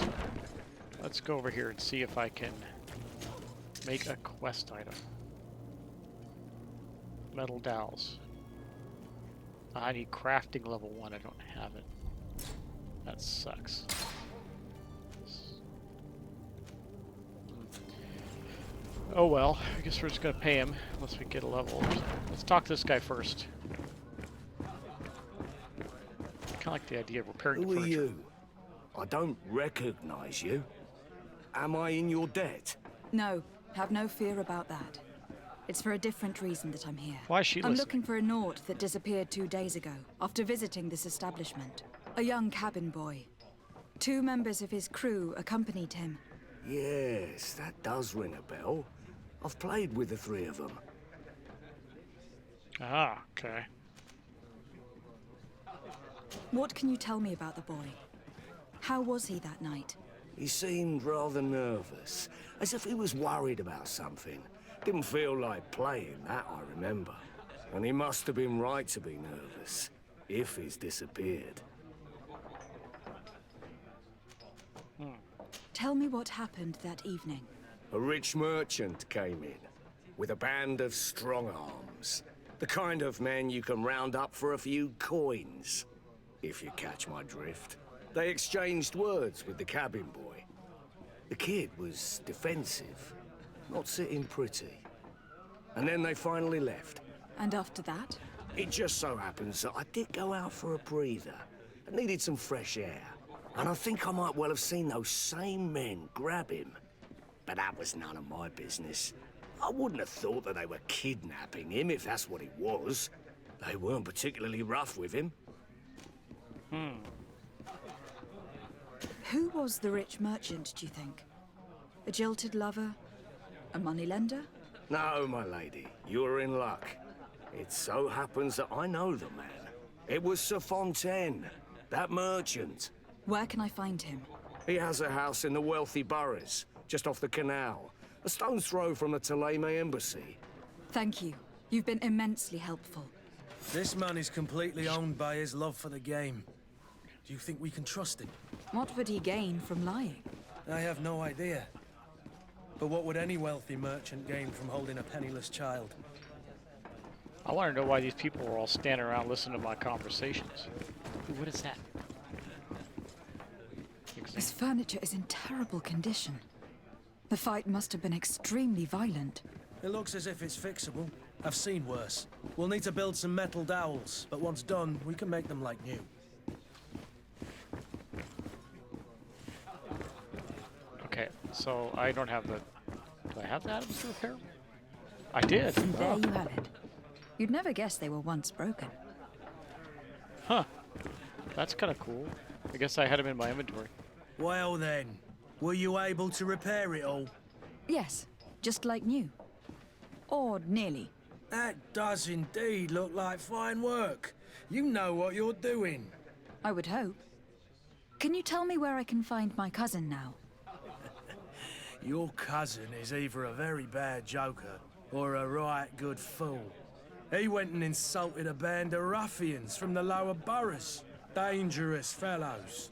let's go over here and see if I can make a quest item. Metal dowels. I need crafting level 1. I don't have it. That sucks. Oh well, I guess we're just gonna pay him unless we get a level. Let's talk to this guy first. Kinda like the idea of repairing the Who are furniture. you? I don't recognize you. Am I in your debt? No, have no fear about that. It's for a different reason that I'm here. Why is she I'm listening? looking for a Naut that disappeared 2 days ago, after visiting this establishment. A young cabin boy. 2 members of his crew accompanied him. Yes, that does ring a bell. I've played with the 3 of them. Ah, okay. What can you tell me about the boy? How was he that night? He seemed rather nervous, as if he was worried about something. Didn't feel like playing, that I remember. And he must have been right to be nervous, if he's disappeared. Tell me what happened that evening. A rich merchant came in, with a band of strong arms. The kind of men you can round up for a few coins, if you catch my drift. They exchanged words with the cabin boy. The kid was defensive, not sitting pretty. And then they finally left. And after that? It just so happens that I did go out for a breather. I needed some fresh air. And I think I might well have seen those same men grab him. But that was none of my business. I wouldn't have thought that they were kidnapping him, if that's what it was. They weren't particularly rough with him. Who was the rich merchant, do you think? A jilted lover? A moneylender? No, my lady, you're in luck. It so happens that I know the man. It was Sir Fontaine, that merchant. Where can I find him? He has a house in the wealthy boroughs, just off the canal. A stone's throw from the Thélème embassy. Thank you. You've been immensely helpful. This man is completely owned by his love for the game. Do you think we can trust him? What would he gain from lying? I have no idea. But what would any wealthy merchant gain from holding a penniless child? I want to know why these people were all standing around listening to my conversations. What is that? His furniture is in terrible condition. The fight must have been extremely violent. It looks as if it's fixable. I've seen worse. We'll need to build some metal dowels, but once done, we can make them like new. Okay, so I don't have the... Do I have the items to repair? I did. And there you have it. You'd never guess they were once broken. Huh. That's kind of cool. I guess I had them in my inventory. Well then, were you able to repair it all? Yes, just like new. Or nearly. That does indeed look like fine work. You know what you're doing. I would hope. Can you tell me where I can find my cousin now? Your cousin is either a very bad joker or a right good fool. He went and insulted a band of ruffians from the lower boroughs. Dangerous fellows.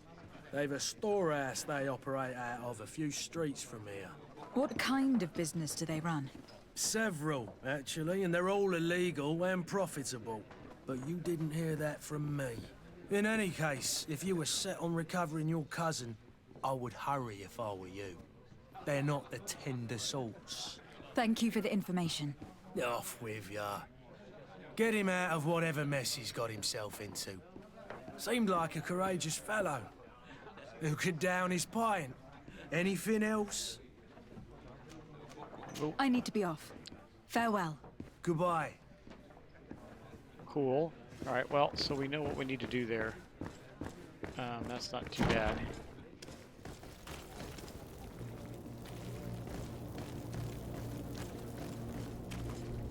They've a storehouse they operate out of a few streets from here. What kind of business do they run? Several, actually, and they're all illegal and profitable. But you didn't hear that from me. In any case, if you were set on recovering your cousin, I would hurry if I were you. They're not the tender sorts. Thank you for the information. Off with ya. Get him out of whatever mess he's got himself into. Seemed like a courageous fellow. Who could down his pint? Anything else? I need to be off. Farewell. Goodbye. Cool. Alright, well, so we know what we need to do there. That's not too bad.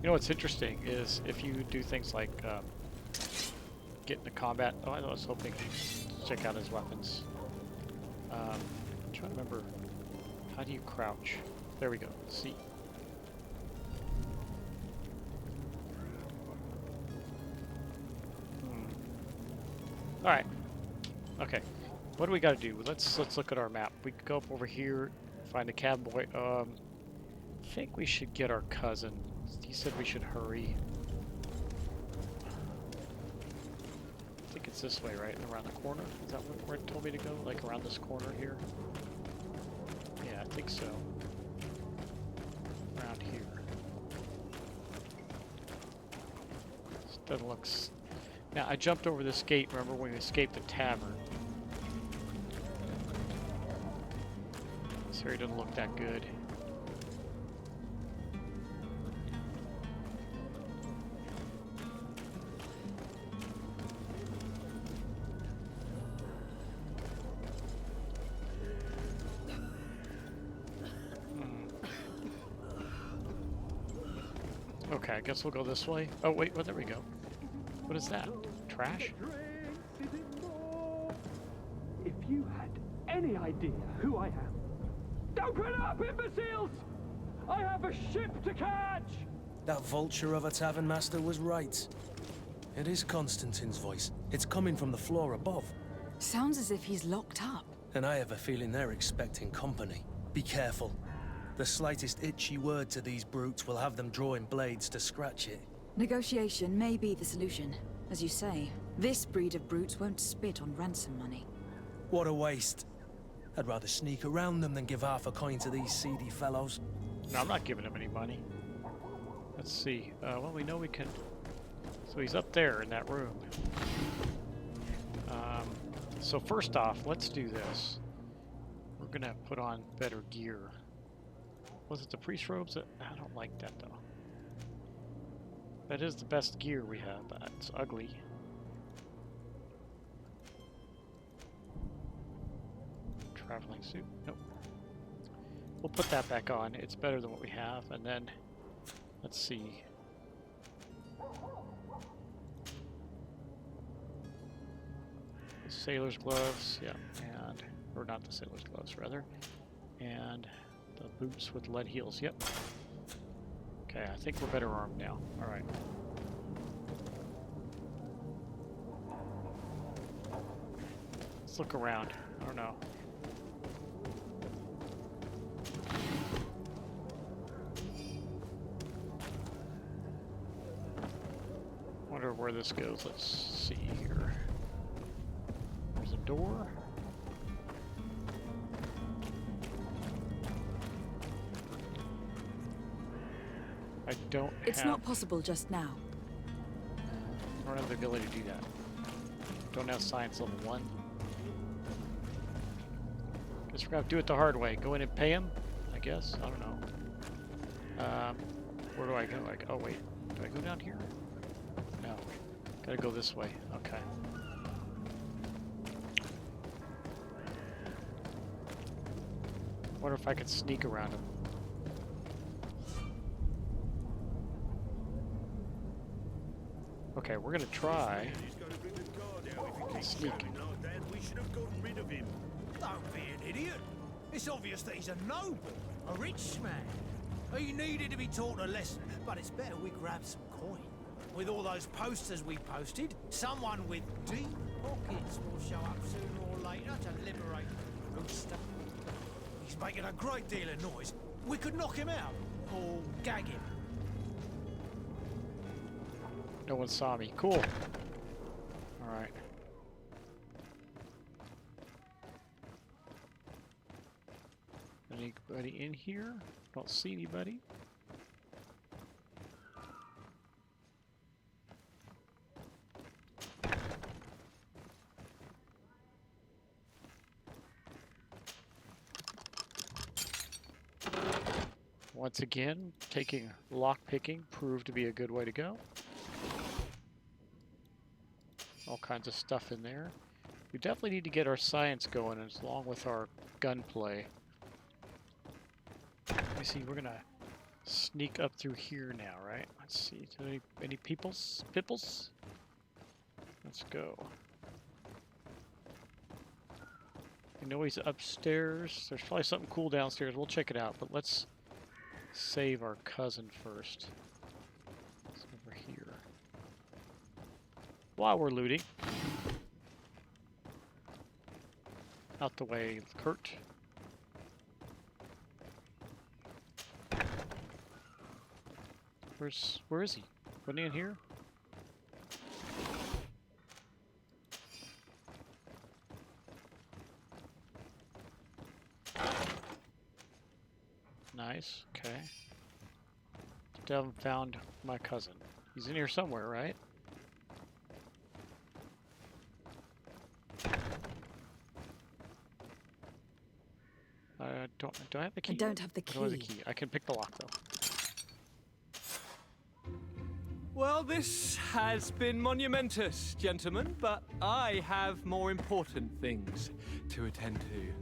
You know what's interesting is if you do things like get into combat. Oh, I was hoping to check out his weapons. I'm trying to remember, how do you crouch? There we go. C. All right. Okay. What do we got to do? Let's look at our map. We could go up over here, find a cowboy. I think we should get our cousin. He said we should hurry. I think it's this way, right? Around the corner? Is that where it told me to go? Like around this corner here? Yeah, I think so. Around here. This doesn't look... Now, I jumped over this gate, remember, when we escaped the tavern. This area doesn't look that good. Okay, I guess we'll go this way. Oh, wait, well, there we go. What is that? Trash? If you had any idea who I am. Open up, imbeciles! I have a ship to catch! That vulture of a tavern master was right. It is Constantine's voice. It's coming from the floor above. Sounds as if he's locked up. And I have a feeling they're expecting company. Be careful. The slightest itchy word to these brutes will have them drawing blades to scratch it. Negotiation may be the solution. As you say, this breed of brutes won't spit on ransom money. What a waste. I'd rather sneak around them than give half a coin to these seedy fellows. No, I'm not giving him any money. Let's see. Well, we know we can... So he's up there in that room. So first off, let's do this. We're gonna put on better gear. Was it the priest robes? I don't like that though. That is the best gear we have, but it's ugly. Traveling suit? Nope. We'll put that back on. It's better than what we have. And then, let's see. The sailor's gloves, yeah, and, or not the sailor's gloves, rather. And the boots with lead heels, yep. Okay, I think we're better armed now. Alright. Let's look around. I don't know. Wonder where this goes. Let's see here. There's a door. I don't It's have... not possible just now. I don't have the ability to do that. Don't have science level 1. Guess we're gonna have to do it the hard way. Go in and pay him, I guess. I don't know. Where do I go? Like, oh wait, do I go down here? No, gotta go this way. Okay. Wonder if I could sneak around him. Okay, we're gonna try. Sneak. We should have gotten rid of him. Don't be an idiot. It's obvious that he's a noble, a rich man. He needed to be taught a lesson, but it's better we grab some coin. With all those posters we posted, someone with deep pockets will show up sooner or later to liberate the rooster. He's making a great deal of noise. We could knock him out, or gag him. No one saw me. Cool. Alright. Anybody in here? Don't see anybody. Once again, taking lockpicking proved to be a good way to go. All kinds of stuff in there. We definitely need to get our science going along with our gunplay. Let me see, we're gonna sneak up through here now, right? Let's see, any pipples? Let's go. I know he's upstairs. There's probably something cool downstairs. We'll check it out, but let's save our cousin first. It's over here. While we're looting. Out the way, Kurt. Where is he? Wasn't he in here? Nice, okay. Still haven't found my cousin. He's in here somewhere, right? Do I have the key? I don't have the key. I don't have the key. I can pick the lock though. Well, this has been monumentous, gentlemen, but I have more important things to attend to.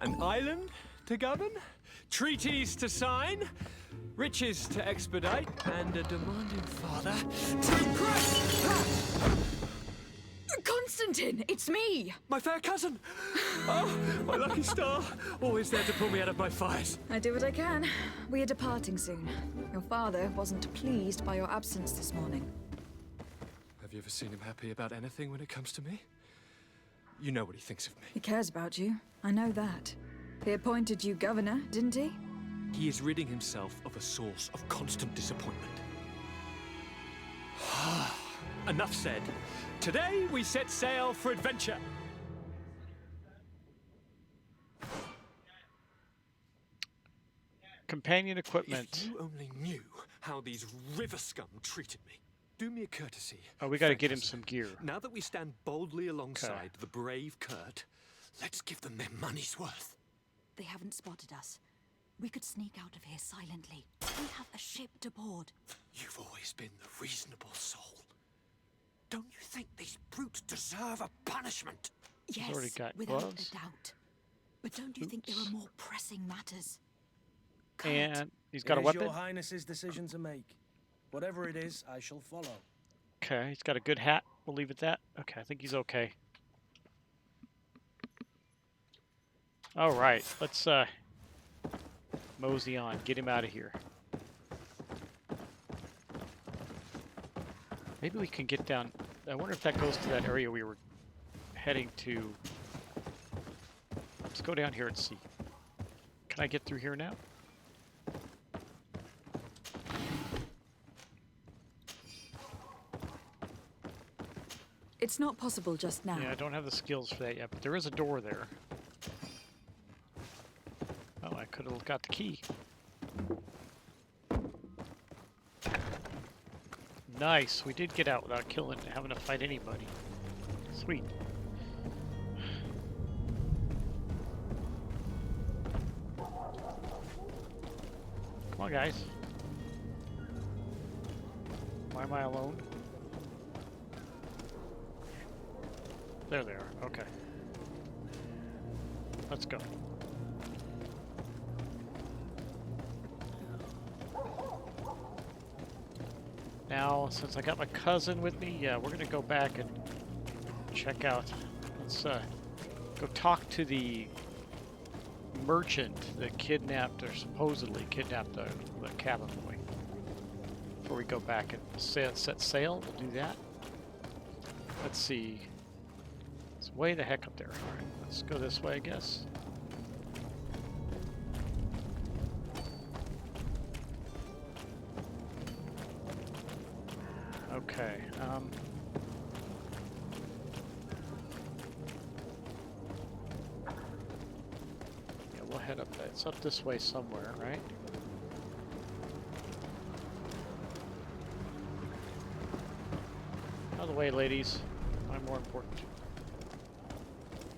An island to govern, treaties to sign, riches to expedite, and a demanding father to impress. Constantine, it's me! My fair cousin! Oh, my lucky star, always there to pull me out of my fires. I do what I can. We are departing soon. Your father wasn't pleased by your absence this morning. Have you ever seen him happy about anything when it comes to me? You know what he thinks of me. He cares about you. I know that. He appointed you governor, didn't he? He is ridding himself of a source of constant disappointment. Enough said. Today we set sail for adventure. Companion equipment. If you only knew how these river scum treated me. Do me a courtesy. Oh, we got to friend get him Hustler. some gear. Now that we stand boldly alongside the brave Kurt, let's give them their money's worth. They haven't spotted us. We could sneak out of here silently. We have a ship to board. You've always been the reasonable soul. Don't you think these brutes deserve a punishment? Yes, already got without gloves. a doubt. But don't you think there are more pressing matters? And he's got a It is weapon. Your Highness's decision to make. Whatever it is, I shall follow. Okay, he's got a good hat. We'll leave it at that. Okay, I think he's okay. All right, let's mosey on. Get him out of here. Maybe we can get down. I wonder if that goes to that area we were heading to. Let's go down here and see. Can I get through here now? It's not possible just now. Yeah, I don't have the skills for that yet, but there is a door there. Oh, I could have got the key. Nice, we did get out without having to fight anybody. Sweet. Come on, guys. Why am I alone? There they are. Okay. Let's go. Now, since I got my cousin with me, yeah, we're gonna go back and check out. Let's go talk to the merchant that kidnapped or supposedly kidnapped the cabin boy. Before we go back and set sail, we'll do that. Let's see. It's way the heck up there. All right, let's go this way, I guess. Okay. Yeah, we'll head up. It's up this way somewhere, right? Out of the way, ladies. I'm more important.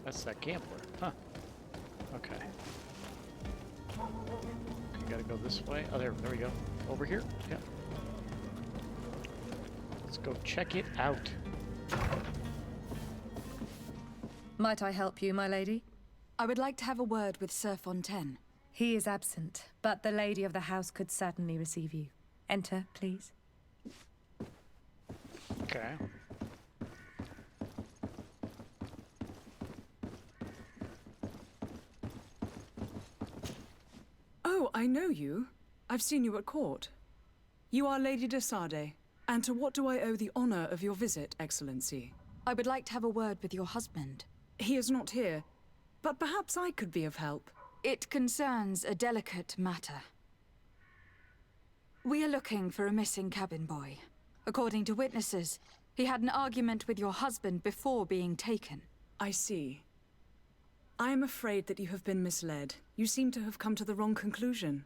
That's that gambler. Huh. Okay. You gotta go this way. Oh, there we go. Over here? Yeah. Let's go check it out. Might I help you, my lady? I would like to have a word with Sir Fontaine. He is absent, but the lady of the house could certainly receive you. Enter, please. Okay. Oh, I know you. I've seen you at court. You are Lady de Sade. And to what do I owe the honor of your visit, Excellency? I would like to have a word with your husband. He is not here, but perhaps I could be of help. It concerns a delicate matter. We are looking for a missing cabin boy. According to witnesses, he had an argument with your husband before being taken. I see. I am afraid that you have been misled. You seem to have come to the wrong conclusion.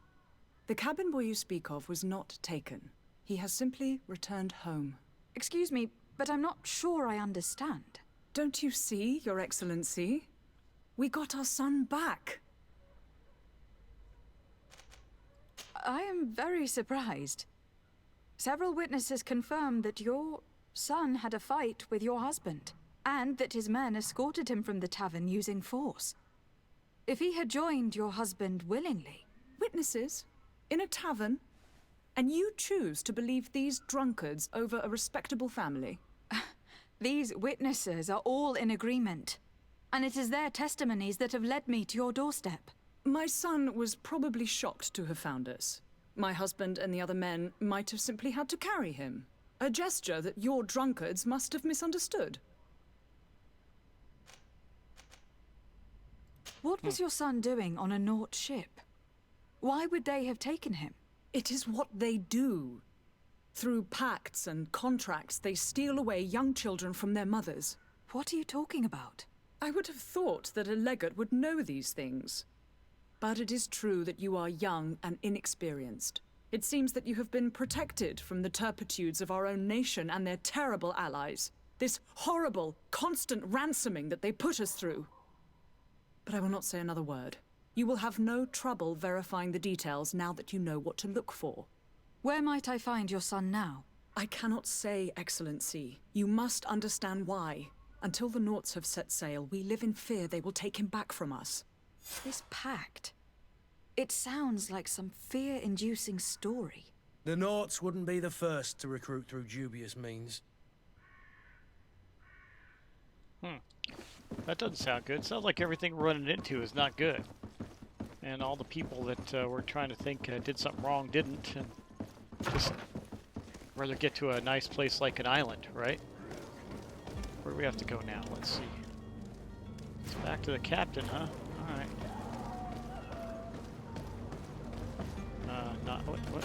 The cabin boy you speak of was not taken. He has simply returned home. Excuse me, but I'm not sure I understand. Don't you see, Your Excellency? We got our son back. I am very surprised. Several witnesses confirmed that your son had a fight with your husband, and that his men escorted him from the tavern using force. If he had joined your husband willingly... Witnesses? In a tavern? And you choose to believe these drunkards over a respectable family? These witnesses are all in agreement, and it is their testimonies that have led me to your doorstep. My son was probably shocked to have found us. My husband and the other men might have simply had to carry him. A gesture that your drunkards must have misunderstood. What was your son doing on a Naut ship? Why would they have taken him? It is what they do. Through pacts and contracts, they steal away young children from their mothers. What are you talking about? I would have thought that a legate would know these things. But it is true that you are young and inexperienced. It seems that you have been protected from the turpitudes of our own nation and their terrible allies. This horrible, constant ransoming that they put us through. But I will not say another word. You will have no trouble verifying the details now that you know what to look for. Where might I find your son now? I cannot say, Excellency. You must understand why. Until the Nauts have set sail, we live in fear they will take him back from us. This pact. It sounds like some fear-inducing story. The Nauts wouldn't be the first to recruit through dubious means. That doesn't sound good. Sounds like everything we're running into is not good. And all the people that we're trying to think did something wrong didn't. And just rather get to a nice place like an island, right? Where do we have to go now? Let's see. It's back to the captain, huh? Alright. What?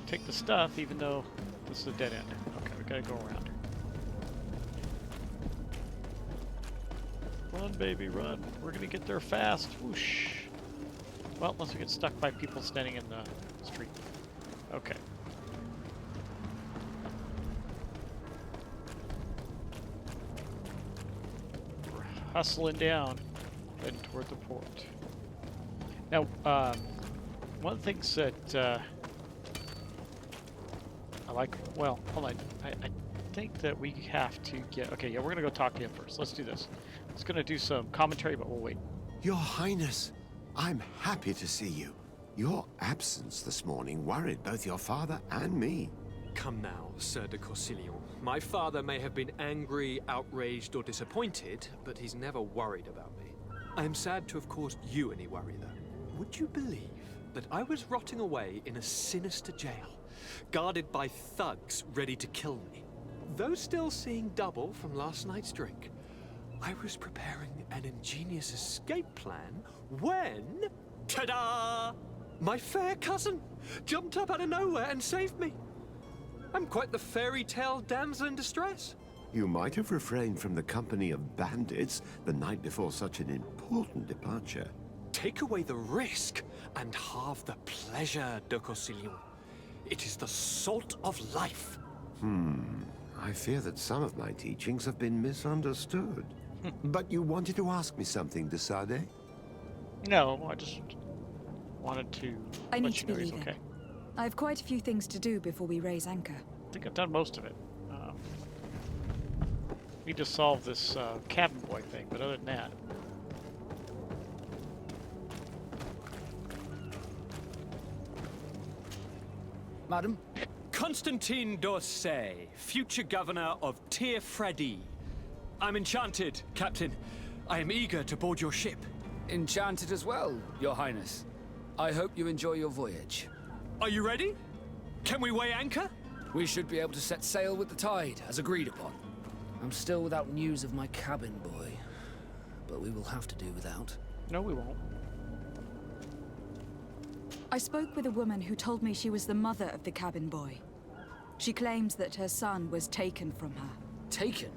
Take the stuff, even though this is a dead end. Okay, we gotta go around. Run, baby, run. We're gonna get there fast. Whoosh. Well, unless we get stuck by people standing in the street. Okay. We're hustling down, heading toward the port. Now, one of the things that I like, well, hold on, I think that we have to get, okay, yeah, we're gonna go talk to him first. Let's do this. It's gonna do some commentary, but we'll wait. Your Highness, I'm happy to see you. Your absence this morning worried both your father and me. Come now, Sir de Corsilion. My father may have been angry, outraged, or disappointed, but he's never worried about me. I am sad to have caused you any worry, though. Would you believe that I was rotting away in a sinister jail, guarded by thugs ready to kill me? Though still seeing double from last night's drink, I was preparing an ingenious escape plan when... ta-da! My fair cousin jumped up out of nowhere and saved me. I'm quite the fairy tale damsel in distress. You might have refrained from the company of bandits the night before such an important departure. Take away the risk and halve the pleasure, de Corsilion. It is the salt of life. I fear that some of my teachings have been misunderstood. But you wanted to ask me something, de Sade? No, I just wanted to I need let to you be know he's leaving. okay. I have quite a few things to do before we raise anchor. I think I've done most of it. Need to solve this cabin boy thing, but other than that... Madam? Constantine d'Orsay, future governor of Tir Fredi. I'm enchanted, Captain. I am eager to board your ship. Enchanted as well, Your Highness. I hope you enjoy your voyage. Are you ready? Can we weigh anchor? We should be able to set sail with the tide, as agreed upon. I'm still without news of my cabin boy, but we will have to do without. No, we won't. I spoke with a woman who told me she was the mother of the cabin boy. She claims that her son was taken from her. Taken?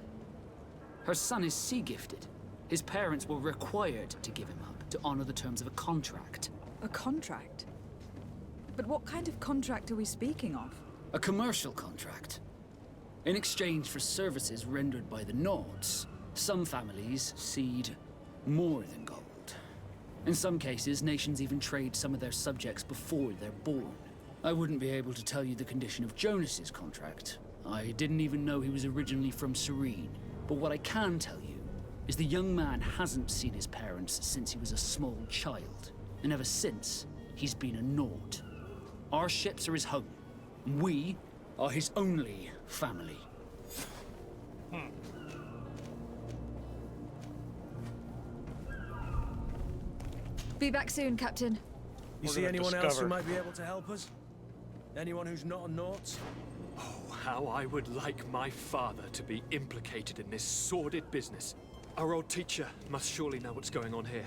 Her son is sea-gifted. His parents were required to give him up to honor the terms of a contract. A contract? But what kind of contract are we speaking of? A commercial contract. In exchange for services rendered by the Nauts, some families cede more than gold. In some cases, nations even trade some of their subjects before they're born. I wouldn't be able to tell you the condition of Jonas's contract. I didn't even know he was originally from Serene. But what I can tell you is the young man hasn't seen his parents since he was a small child. And ever since, he's been a Naut. Our ships are his home. We are his only family. Be back soon, Captain. You see anyone else who might be able to help us? Anyone who's not a Naut? Oh, how I would like my father to be implicated in this sordid business. Our old teacher must surely know what's going on here.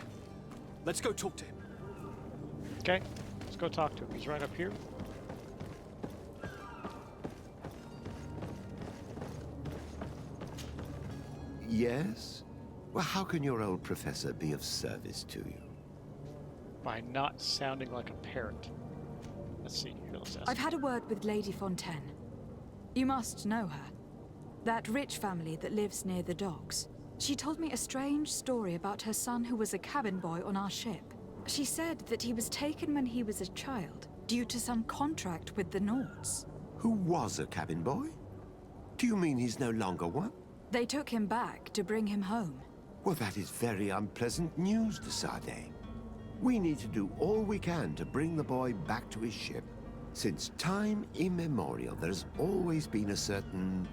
Let's go talk to him. Okay, let's go talk to him. He's right up here. Yes? Well, how can your old professor be of service to you? By not sounding like a parrot. Let's see. Here, let's ask. I've had a word with Lady Fontaine. You must know her. That rich family that lives near the docks. She told me a strange story about her son who was a cabin boy on our ship. She said that he was taken when he was a child, due to some contract with the Nords. Who was a cabin boy? Do you mean he's no longer one? They took him back to bring him home. Well, that is very unpleasant news, de Sade. We need to do all we can to bring the boy back to his ship. Since time immemorial, there's always been a certain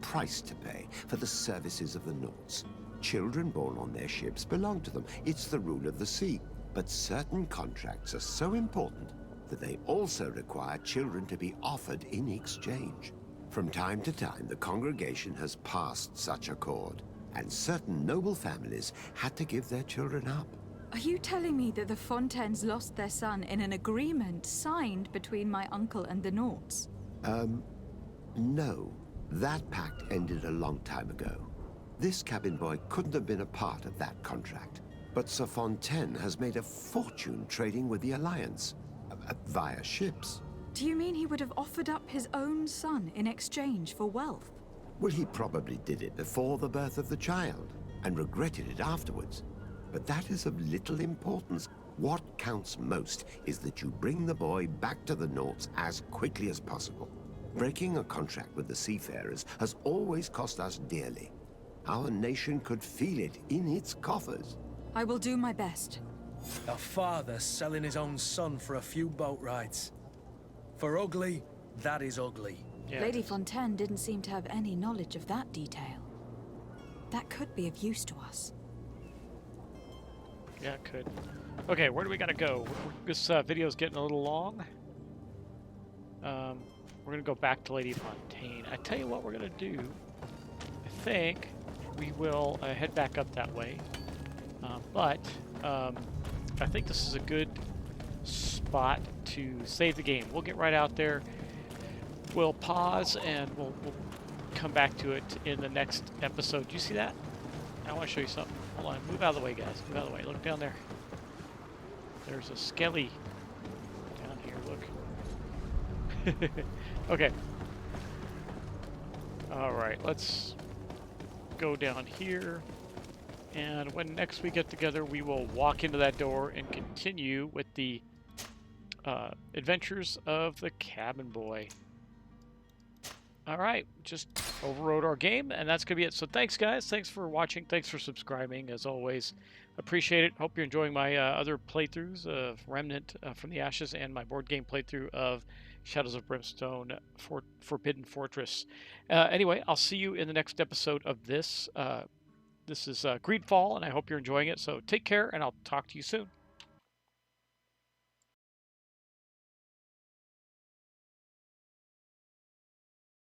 price to pay for the services of the Nords. Children born on their ships belong to them. It's the rule of the sea. But certain contracts are so important that they also require children to be offered in exchange. From time to time, the congregation has passed such accord, and certain noble families had to give their children up. Are you telling me that the Fontaines lost their son in an agreement signed between my uncle and the Nords? No. That pact ended a long time ago. This cabin boy couldn't have been a part of that contract. But Sir Fontaine has made a fortune trading with the Alliance, via ships. Do you mean he would have offered up his own son in exchange for wealth? Well, he probably did it before the birth of the child, and regretted it afterwards. But that is of little importance. What counts most is that you bring the boy back to the Nords as quickly as possible. Breaking a contract with the seafarers has always cost us dearly. Our nation could feel it in its coffers. I will do my best. A father selling his own son for a few boat rides. For ugly, that is ugly. Yeah. Lady Fontaine didn't seem to have any knowledge of that detail. That could be of use to us. Yeah, it could. Okay, where do we gotta go? This video's getting a little long. We're gonna go back to Lady Fontaine. I tell you what we're gonna do. I think we will head back up that way. But I think this is a good spot to save the game. We'll get right out there. We'll pause and we'll come back to it in the next episode. Do you see that? I want to show you something. Hold on. Move out of the way, guys. Move out of the way. Look down there. There's a skelly down here. Look. Okay. All right. Let's go down here. And when next we get together, we will walk into that door and continue with the adventures of the cabin boy. All right, just overrode our game, and that's going to be it. So thanks, guys. Thanks for watching. Thanks for subscribing, as always. Appreciate it. Hope you're enjoying my other playthroughs of Remnant from the Ashes and my board game playthrough of Shadows of Brimstone Forbidden Fortress. Anyway, I'll see you in the next episode of this. This is Greedfall, and I hope you're enjoying it. So take care, and I'll talk to you soon.